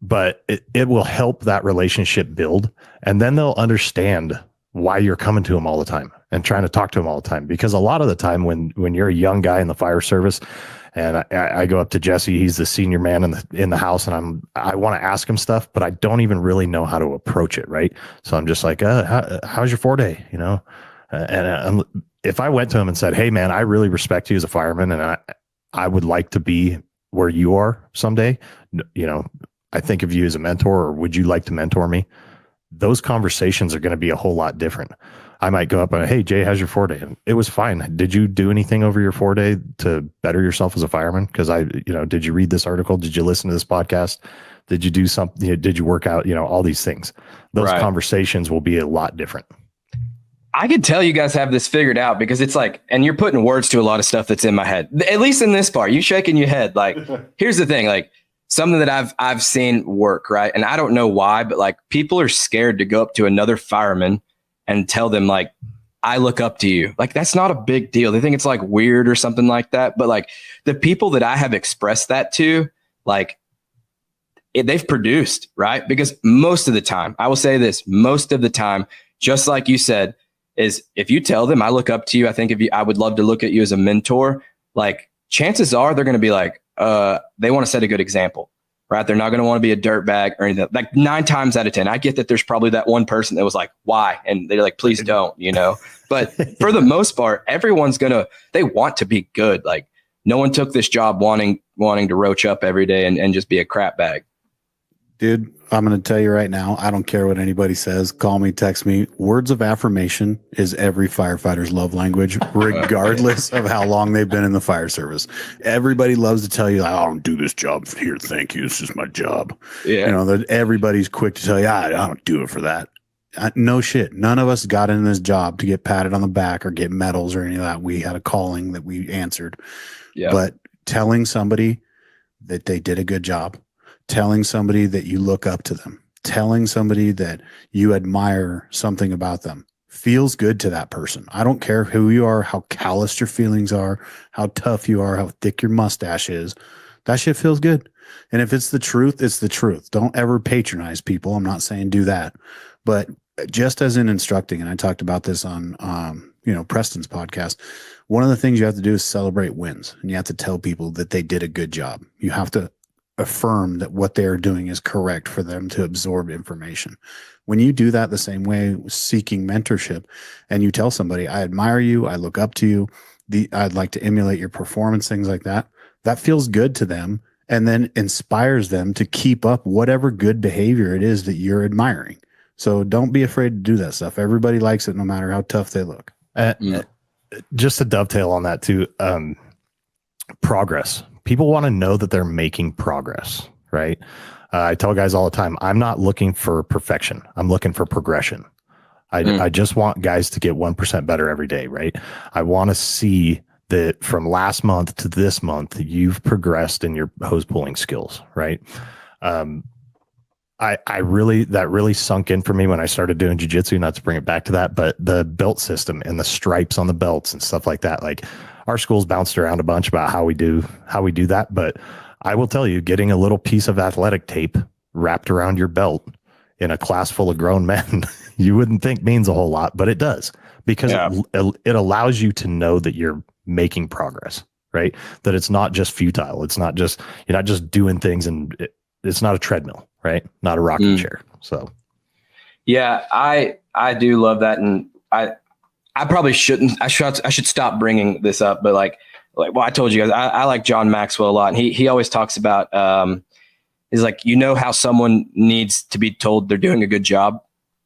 But it will help that relationship build. And then they'll understand why you're coming to them all the time and trying to talk to them all the time. Because a lot of the time when you're a young guy in the fire service and I go up to Jesse, he's the senior man in the house, and I want to ask him stuff, but I don't even really know how to approach it. Right. So I'm just like, how's your 4-day? And if I went to him and said, hey man, I really respect you as a fireman and I would like to be where you are someday. I think of you as a mentor, or would you like to mentor me? Those conversations are going to be a whole lot different. I might go up and, hey, Jay, how's your 4-day? And it was fine. Did you do anything over your 4-day to better yourself as a fireman? Because did you read this article? Did you listen to this podcast? Did you do something? Did you work out? All these things. Those conversations will be a lot different. I could tell you guys have this figured out because it's like, and you're putting words to a lot of stuff that's in my head, at least in this part. You shaking your head. Like, here's the thing, like, something that I've seen work, right? And I don't know why, but like people are scared to go up to another fireman and tell them like, I look up to you. Like, that's not a big deal. They think it's like weird or something like that. But like the people that I have expressed that to, like they've produced, right? Because most of the time, I will say this, most of the time, just like you said, is if you tell them I look up to you, I think I would love to look at you as a mentor, like chances are they're going to be like, they want to set a good example, right? They're not going to want to be a dirtbag or anything. Like 9 times out of 10, I get that there's probably that one person that was like, why? And they're like, please don't, but for the most part, everyone's they want to be good. Like no one took this job wanting to roach up every day and just be a crap bag. Dude, I'm going to tell you right now, I don't care what anybody says. Call me, text me. Words of affirmation is every firefighter's love language, regardless of how long they've been in the fire service. Everybody loves to tell you, I don't do this job here. Thank you. It's just my job. Yeah. That everybody's quick to tell you, I don't do it for that. No shit. None of us got in this job to get patted on the back or get medals or any of that. We had a calling that we answered. Yeah. But telling somebody that they did a good job, telling somebody that you look up to them, telling somebody that you admire something about them feels good to that person. I don't care who you are, how calloused your feelings are, how tough you are, how thick your mustache is. That shit feels good. And if it's the truth, it's the truth. Don't ever patronize people. I'm not saying do that. But just as in instructing, and I talked about this on Preston's podcast, one of the things you have to do is celebrate wins. And you have to tell people that they did a good job. You have to affirm that what they're doing is correct for them to absorb information. When you do that the same way, seeking mentorship, and you tell somebody, I admire you, I look up to you, I'd like to emulate your performance, things like that, that feels good to them and then inspires them to keep up whatever good behavior it is that you're admiring. So don't be afraid to do that stuff. Everybody likes it no matter how tough they look. Just to dovetail on that too, progress. People want to know that they're making progress, right? I tell guys all the time, I'm not looking for perfection. I'm looking for progression. I just want guys to get 1% better every day, right? I want to see that from last month to this month, you've progressed in your hose pulling skills, right? That really sunk in for me when I started doing jiu-jitsu, not to bring it back to that, but the belt system and the stripes on the belts and stuff like that. Like our school's bounced around a bunch about how we do that. But I will tell you, getting a little piece of athletic tape wrapped around your belt in a class full of grown men, you wouldn't think means a whole lot, but it does, because it allows you to know that you're making progress, right? That it's not just futile. It's not just, you're not just doing things, and it's not a treadmill, right? Not a rocking chair. So, yeah, I do love that. And I probably shouldn't, I should stop bringing this up, but like, well, I told you guys, I like John Maxwell a lot. And he always talks about, he's like, how someone needs to be told they're doing a good job.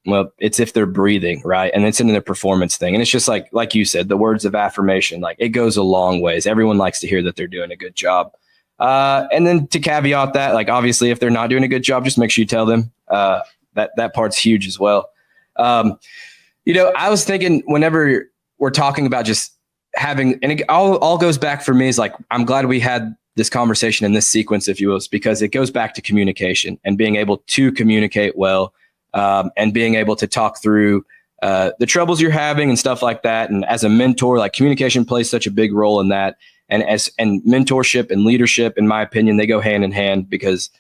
Well, it's if they're breathing, right? And it's in the performance thing. And it's just like you said, the words of affirmation, like it goes a long ways. Everyone likes to hear that they're doing a good job. And then to caveat that, like, obviously, if they're not doing a good job, just make sure you tell them. That part's huge as well. I was thinking, whenever we're talking about just having, and it all goes back for me, is like, I'm glad we had this conversation in this sequence, if you will, because it goes back to communication and being able to communicate well, and being able to talk through the troubles you're having and stuff like that. And as a mentor, like, communication plays such a big role in that. And mentorship and leadership, in my opinion, they go hand in hand, because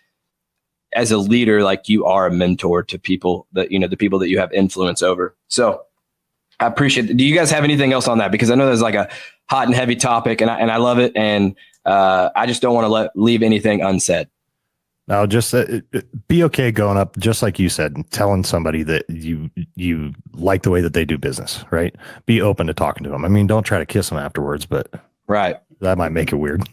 as a leader, like, you are a mentor to people that, the people that you have influence over. So I appreciate it. Do you guys have anything else on that? Because I know there's like a hot and heavy topic, and I love it. And I just don't want to leave anything unsaid. No, just be okay going up, just like you said, and telling somebody that you like the way that they do business, right? Be open to talking to them. I mean, don't try to kiss them afterwards, but right. That might make it weird.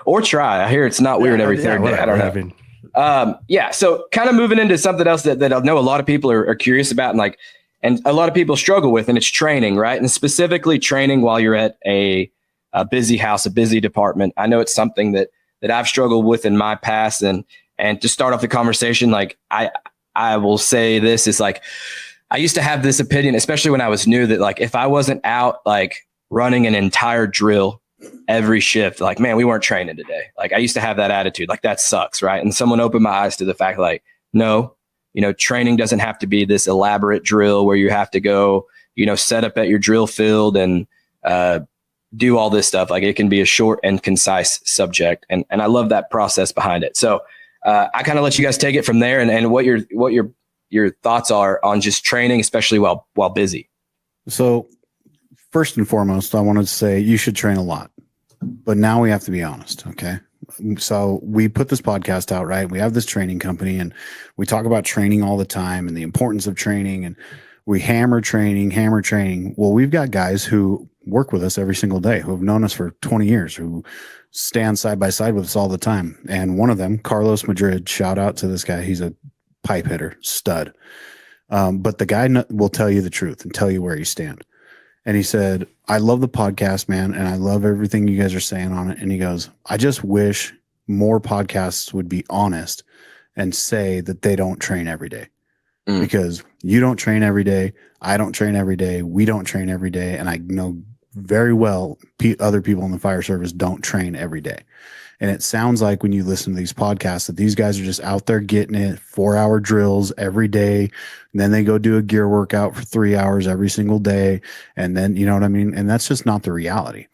Or try. I hear it's not weird every third day. I don't know. So kind of moving into something else that I know a lot of people are curious about, and a lot of people struggle with, and it's training, right? And specifically training while you're at a busy house, a busy department. I know it's something that I've struggled with in my past. And to start off the conversation, like, I will say this is like, I used to have this opinion, especially when I was new, that like, if I wasn't out, like, running an entire drill every shift, like, man, we weren't training today. Like, I used to have that attitude, like, that sucks. Right. And someone opened my eyes to the fact, like, no, training doesn't have to be this elaborate drill where you have to go, set up at your drill field and do all this stuff. Like, it can be a short and concise subject. And I love that process behind it. So I kind of let you guys take it from there, and what your thoughts are on just training, especially while busy. So first and foremost, I wanted to say you should train a lot, but now we have to be honest. Okay. So we put this podcast out, right? We have this training company, and we talk about training all the time and the importance of training, and we hammer training. Well, we've got guys who work with us every single day, who have known us for 20 years, who stand side by side with us all the time. And one of them, Carlos Madrid, shout out to this guy. He's a pipe hitter, stud. But the guy will tell you the truth and tell you where you stand. And he said, I love the podcast, man, and I love everything you guys are saying on it. And he goes, I just wish more podcasts would be honest and say that they don't train every day. Because you don't train every day. I don't train every day. We don't train every day. And I know very well other people in the fire service don't train every day. And it sounds like when you listen to these podcasts that these guys are just out there getting it, 4-hour drills every day. And then they go do a gear workout for 3 hours every single day. And then, you know what I mean? And that's just not the reality.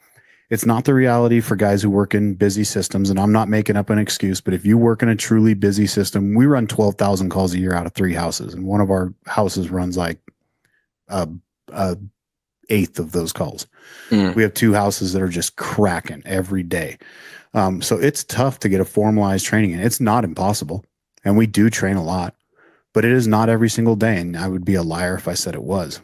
It's not the reality for guys who work in busy systems. And I'm not making up an excuse, but if you work in a truly busy system, we run 12,000 calls a year out of 3 houses. And one of our houses runs like a eighth of those calls. We have 2 houses that are just cracking every day. So it's tough to get a formalized training, and it's not impossible. And we do train a lot, but it is not every single day. And I would be a liar if I said it was.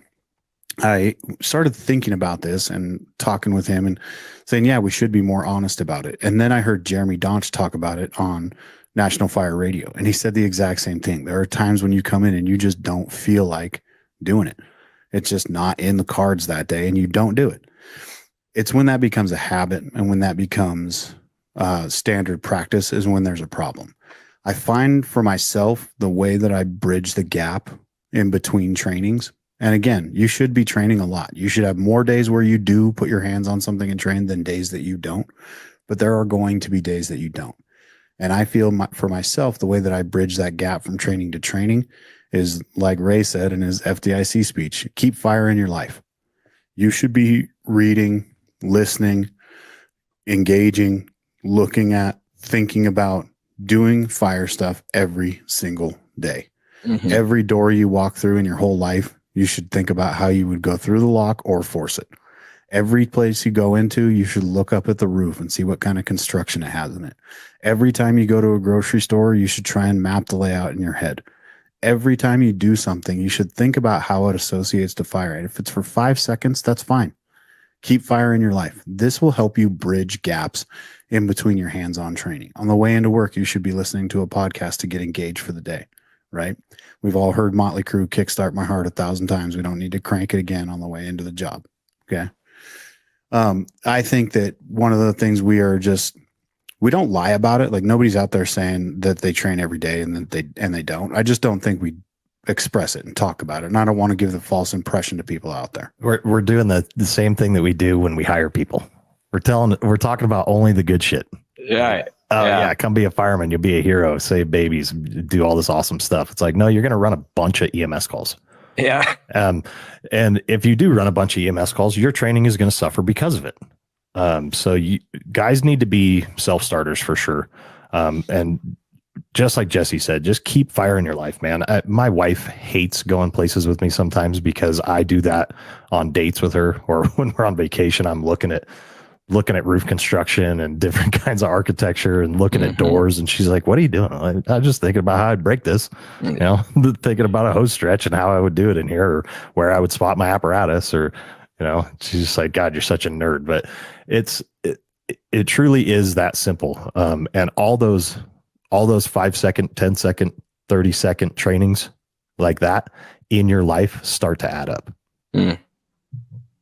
I started thinking about this and talking with him and saying, yeah, we should be more honest about it. And then I heard Jeremy Donch talk about it on National Fire Radio. And he said the exact same thing. There are times when you come in and you just don't feel like doing it. It's just not in the cards that day, and you don't do it. It's when that becomes a habit and when that becomes standard practice is when there's a problem. I find for myself, the way that I bridge the gap in between trainings And again, you should be training a lot. You should have more days where you do put your hands on something and train than days that you don't. But there are going to be days that you don't. And I feel for myself, the way that I bridge that gap from training to training is like Ray said in his FDIC speech, keep fire in your life. You should be reading, listening, engaging, looking at, thinking about, doing fire stuff every single day. Mm-hmm. Every door you walk through in your whole life, you should think about how you would go through the lock or force it. Every place you go into, you should look up at the roof and see what kind of construction it has in it. Every time you go to a grocery store, you should try and map the layout in your head. Every time you do something, you should think about how it associates to fire. And if it's for 5 seconds, that's fine. Keep fire in your life. This will help you bridge gaps in between your hands-on training. On the way into work, you should be listening to a podcast to get engaged for the day, right? We've all heard Motley Crue Kickstart My Heart 1,000 times. We don't need to crank it again on the way into the job. Okay. I think that one of the things we don't lie about it. Like nobody's out there saying that they train every day and that they don't. I just don't think we express it and talk about it. And I don't want to give the false impression to people out there. We're doing the same thing that we do when we hire people. We're talking about only the good shit. Yeah. Yeah, come be a fireman. You'll be a hero, save babies, do all this awesome stuff. It's like, no, you're going to run a bunch of EMS calls. Yeah. And if you do run a bunch of EMS calls, your training is going to suffer because of it. So you guys need to be self-starters for sure. And just like Jesse said, just keep fire in your life, man. My wife hates going places with me sometimes because I do that on dates with her, or when we're on vacation, I'm looking at roof construction and different kinds of architecture and looking at doors. And she's like, what are you doing? I'm just thinking about how I'd break this, thinking about a hose stretch and how I would do it in here, or where I would spot my apparatus, or, she's just like, God, you're such a nerd. But it truly is that simple. And all those 5 second, 10 second, 30 second trainings like that in your life start to add up. Mm.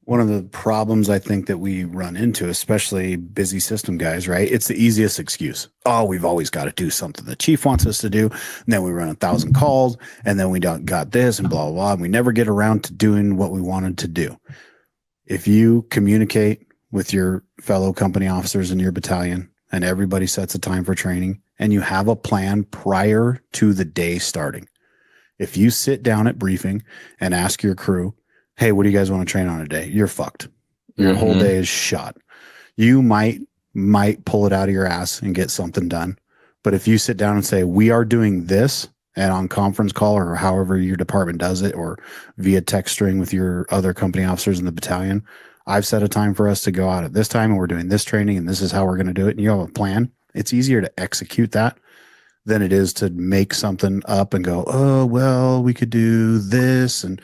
One of the problems I think that we run into, especially busy system guys, right? It's the easiest excuse. Oh, we've always got to do something the chief wants us to do. And then we run 1,000 calls, and then we don't got this and blah, blah, blah. And we never get around to doing what we wanted to do. If you communicate with your fellow company officers in your battalion, and everybody sets a time for training, and you have a plan prior to the day starting. If you sit down at briefing and ask your crew, hey, what do you guys want to train on today? You're fucked. Your whole day is shot. You might pull it out of your ass and get something done. But if you sit down and say, we are doing this, and on conference call or however your department does it, or via text string with your other company officers in the battalion, I've set a time for us to go out at this time, and we're doing this training, and this is how we're going to do it. And you have a plan. It's easier to execute that than it is to make something up and go, oh, well, we could do this. And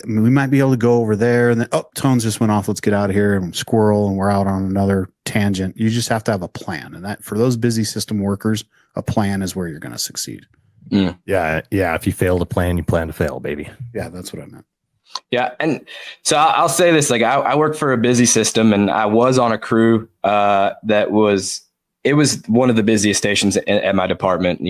we might be able to go over there, and then, tones just went off. Let's get out of here, and squirrel, and we're out on another tangent. You just have to have a plan. And that, for those busy system workers, a plan is where you're going to succeed. Mm. Yeah. If you fail to plan, you plan to fail, baby. Yeah, that's what I meant. Yeah. And so I'll say this, like I work for a busy system, and I was on a crew it was one of the busiest stations at my department,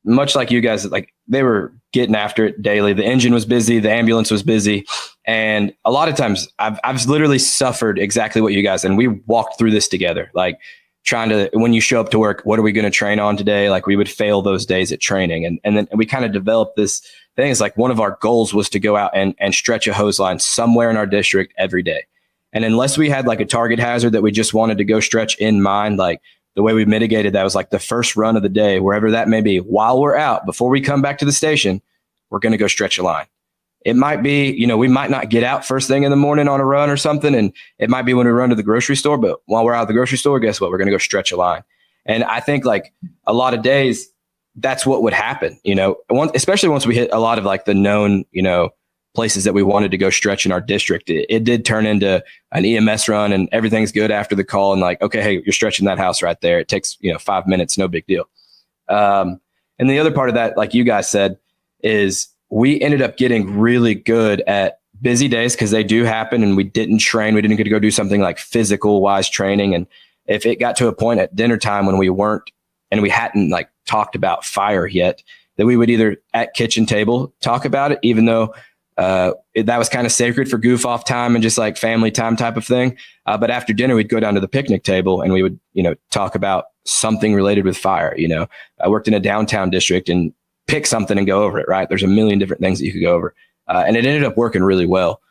much like you guys, like they were getting after it daily. The engine was busy. The ambulance was busy. And a lot of times I've literally suffered exactly what you guys, and we walked through this together, like trying to, when you show up to work, what are we going to train on today? Like we would fail those days at training. And then we kind of developed this thing. It's like one of our goals was to go out and stretch a hose line somewhere in our district every day. And unless we had like a target hazard that we just wanted to go stretch in mind, like the way we mitigated that was like the first run of the day, wherever that may be, while we're out, before we come back to the station, we're going to go stretch a line. It might be, we might not get out first thing in the morning on a run or something. And it might be when we run to the grocery store, but while we're out of the grocery store, guess what? We're going to go stretch a line. And I think like a lot of days, that's what would happen, especially once we hit a lot of like the known, places that we wanted to go stretch in our district. It did turn into an EMS run, and everything's good after the call. And like, okay, hey, you're stretching that house right there. It takes, 5 minutes, no big deal. And the other part of that, like you guys said, is we ended up getting really good at busy days, because they do happen, and we didn't train. We didn't get to go do something like physical wise training. And if it got to a point at dinner time when we weren't, and we hadn't like talked about fire yet, that we would either at kitchen table talk about it, even though that was kind of sacred for goof off time and just like family time type of thing. But after dinner, we'd go down to the picnic table and we would, talk about something related with fire. I worked in a downtown district and pick something and go over it, right? There's a million different things that you could go over. And it ended up working really well.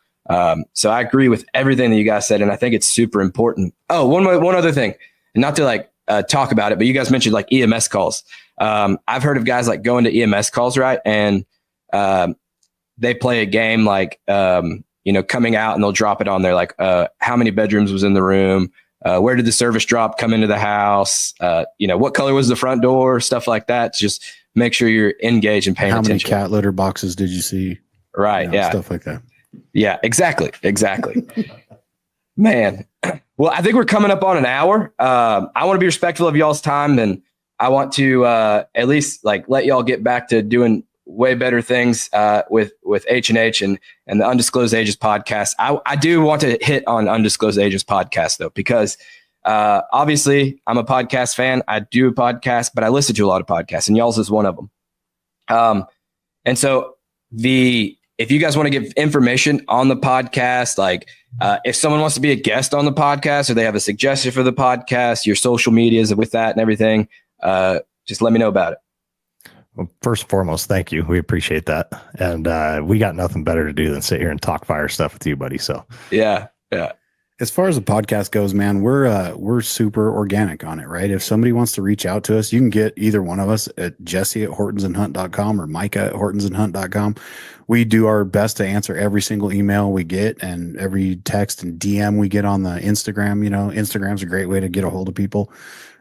So I agree with everything that you guys said. And I think it's super important. Oh, one other thing, not to talk about it, but you guys mentioned like EMS calls. I've heard of guys like going to EMS calls, right? And they play a game like, coming out and they'll drop it on there. Like, how many bedrooms was in the room? Where did the service drop come into the house? What color was the front door? Stuff like that. Just make sure you're engaged and paying attention. How many cat litter boxes did you see? Right. Yeah. Stuff like that. Yeah, exactly. Man. Well, I think we're coming up on an hour. I want to be respectful of y'all's time, and I want to at least let y'all get back to doing way better things with H&H and the Undisclosed Ages podcast. I do want to hit on Undisclosed Ages podcast though, because obviously I'm a podcast fan. I do a podcast, but I listen to a lot of podcasts, and y'all's is one of them. And so if you guys want to give information on the podcast, if someone wants to be a guest on the podcast or they have a suggestion for the podcast, your social medias with that and everything, just let me know about it. Well, first and foremost, thank you. We appreciate that. And we got nothing better to do than sit here and talk fire stuff with you, buddy. So yeah. As far as the podcast goes, man, we're super organic on it, right? If somebody wants to reach out to us, you can get either one of us at jesse@hortonsandhunt.com or micah@hortonsandhunt.com. We do our best to answer every single email we get and every text and DM we get on the Instagram. Instagram's a great way to get a hold of people.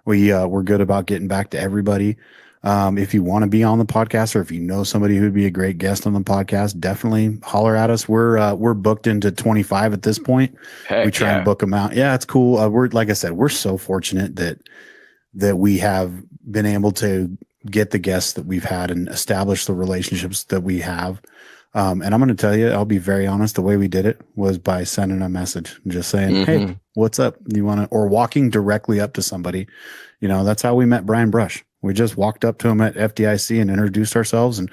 We're good about getting back to everybody. If you want to be on the podcast, or if you know somebody who'd be a great guest on the podcast, definitely holler at us. We're booked into 25 at this point. We try and book them out. Yeah, it's cool. Like I said, we're so fortunate that we have been able to get the guests that we've had and establish the relationships that we have. And I'm going to tell you, I'll be very honest. The way we did it was by sending a message and just saying, "Hey, what's up? You want to?" Or walking directly up to somebody. That's how we met Brian Brush. We just walked up to him at FDIC and introduced ourselves. And,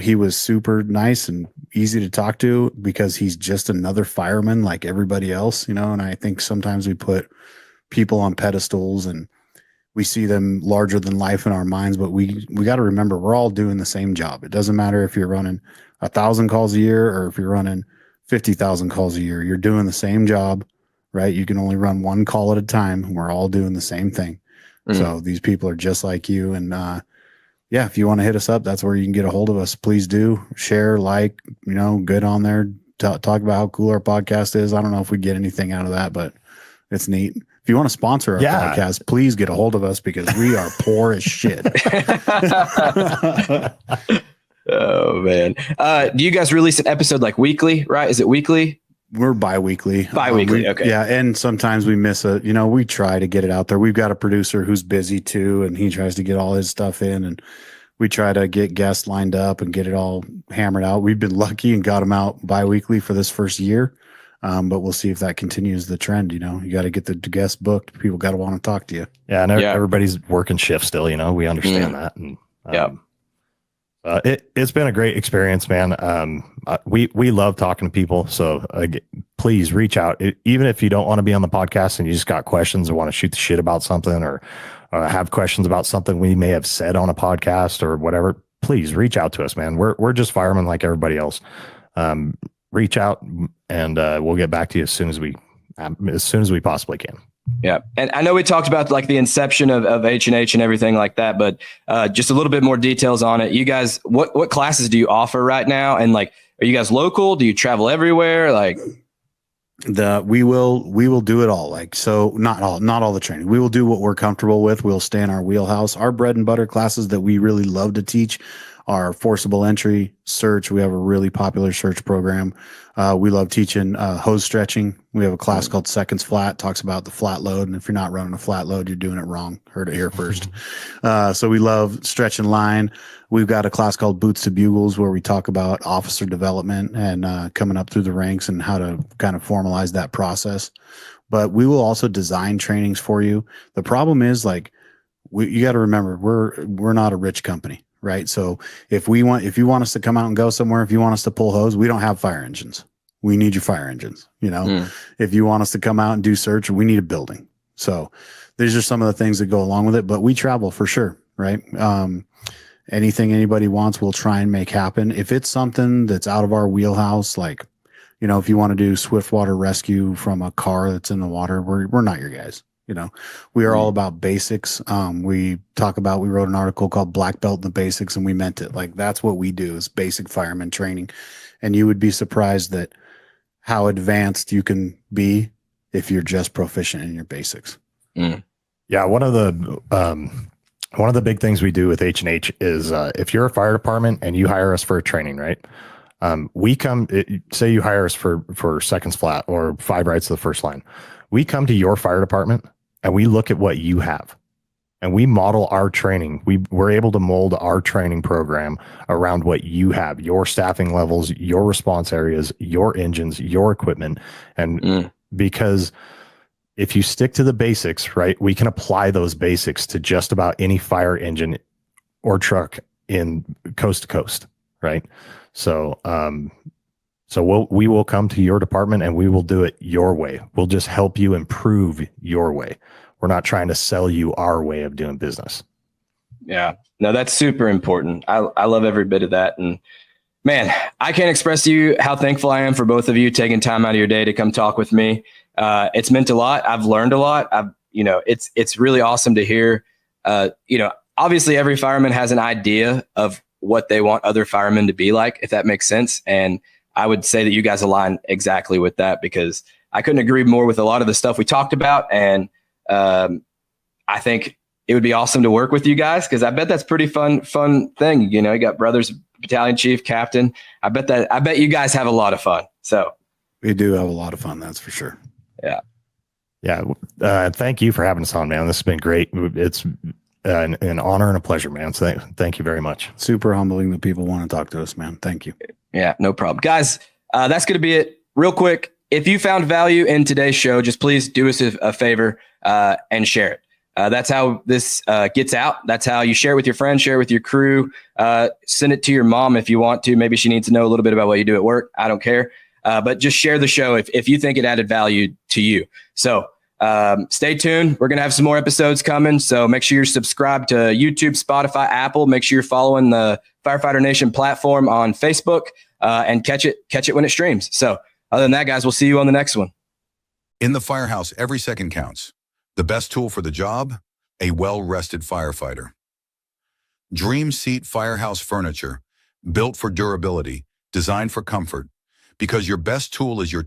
he was super nice and easy to talk to because he's just another fireman like everybody else, and I think sometimes we put people on pedestals and we see them larger than life in our minds, but we got to remember we're all doing the same job. It doesn't matter if you're running 1,000 calls a year or if you're running 50,000 calls a year, you're doing the same job, right? You can only run one call at a time. We're all doing the same thing. So these people are just like you. And if you want to hit us up, that's where you can get a hold of us. Please do share, good on there. Talk about how cool our podcast is. I don't know if we get anything out of that, but it's neat. If you want to sponsor our podcast, please get a hold of us because we are poor as shit. Oh man. Do you guys release an episode weekly, right? Is it weekly? We're bi-weekly. Okay. Yeah. And sometimes we miss we try to get it out there. We've got a producer who's busy too, and he tries to get all his stuff in, and we try to get guests lined up and get it all hammered out. We've been lucky and got them out bi-weekly for this first year. But we'll see if that continues the trend. You got to get the guests booked. People got to want to talk to you. Yeah. And everybody's working shifts still, we understand that. And, it's been a great experience, man. We love talking to people. So please reach out. Even if you don't want to be on the podcast and you just got questions or want to shoot the shit about something or have questions about something we may have said on a podcast or whatever, please reach out to us, man. We're just firemen like everybody else. Reach out and we'll get back to you as soon as we possibly can. Yeah. And I know we talked about the inception of H&H and everything like that, but just a little bit more details on it. You guys, what classes do you offer right now? And are you guys local? Do you travel everywhere? We will do it all. So not all the training. We will do what we're comfortable with. We'll stay in our wheelhouse. Our bread and butter classes that we really love to teach are forcible entry, search. We have a really popular search program. We love teaching hose stretching. We have a class called Seconds Flat, talks about the flat load. And if you're not running a flat load, you're doing it wrong. Heard it here first. So we love stretch and line. We've got a class called Boots to Bugles where we talk about officer development and coming up through the ranks and how to kind of formalize that process. But we will also design trainings for you. The problem is you got to remember, we're not a rich company. right? So if you want us to come out and go somewhere, if you want us to pull hose, we don't have fire engines. We need your fire engines. If you want us to come out and do search, we need a building. So these are some of the things that go along with it, but we travel for sure. Right. Anything anybody wants, we'll try and make happen. If it's something that's out of our wheelhouse, like, if you want to do swift water rescue from a car that's in the water, we're not your guys. We are all about basics. We wrote an article called Black Belt in the Basics, and we meant it. Like, that's what we do, is basic fireman training. And you would be surprised that how advanced you can be if you're just proficient in your basics. Yeah. One of the big things we do with H&H is, if you're a fire department and you hire us for a training, right? Say you hire us for seconds flat or 5 rights to the first line. We come to your fire department and we look at what you have and we model our training. We're able to mold our training program around what you have, your staffing levels, your response areas, your engines, your equipment. And because if you stick to the basics, right, we can apply those basics to just about any fire engine or truck in coast to coast, right? So, we will come to your department and we will do it your way. We'll just help you improve your way. We're not trying to sell you our way of doing business. Yeah, no, that's super important. I love every bit of that. And man, I can't express to you how thankful I am for both of you taking time out of your day to come talk with me. It's meant a lot. I've learned a lot. It's really awesome to hear. Obviously every fireman has an idea of what they want other firemen to be like, if that makes sense. And I would say that you guys align exactly with that, because I couldn't agree more with a lot of the stuff we talked about. And I think it would be awesome to work with you guys, because I bet that's pretty fun thing. You got brothers, battalion chief, captain. I bet you guys have a lot of fun. So we do have a lot of fun. That's for sure. Yeah. Yeah. Thank you for having us on, man. This has been great. It's an honor and a pleasure, man. So thank you very much. Super humbling that people want to talk to us, man. Thank you. Yeah, no problem. Guys, that's going to be it. Real quick, if you found value in today's show, just please do us a favor and share it. That's how this gets out. That's how you share it with your friends, share it with your crew, send it to your mom if you want to. Maybe she needs to know a little bit about what you do at work. I don't care. But just share the show if you think it added value to you. So stay tuned. We're going to have some more episodes coming. So make sure you're subscribed to YouTube, Spotify, Apple. Make sure you're following the Firefighter Nation platform on Facebook and catch it when it streams. So other than that, guys, we'll see you on the next one. In the firehouse, every second counts. The best tool for the job, a well-rested firefighter. Dreamseat Firehouse Furniture, built for durability, designed for comfort, because your best tool is your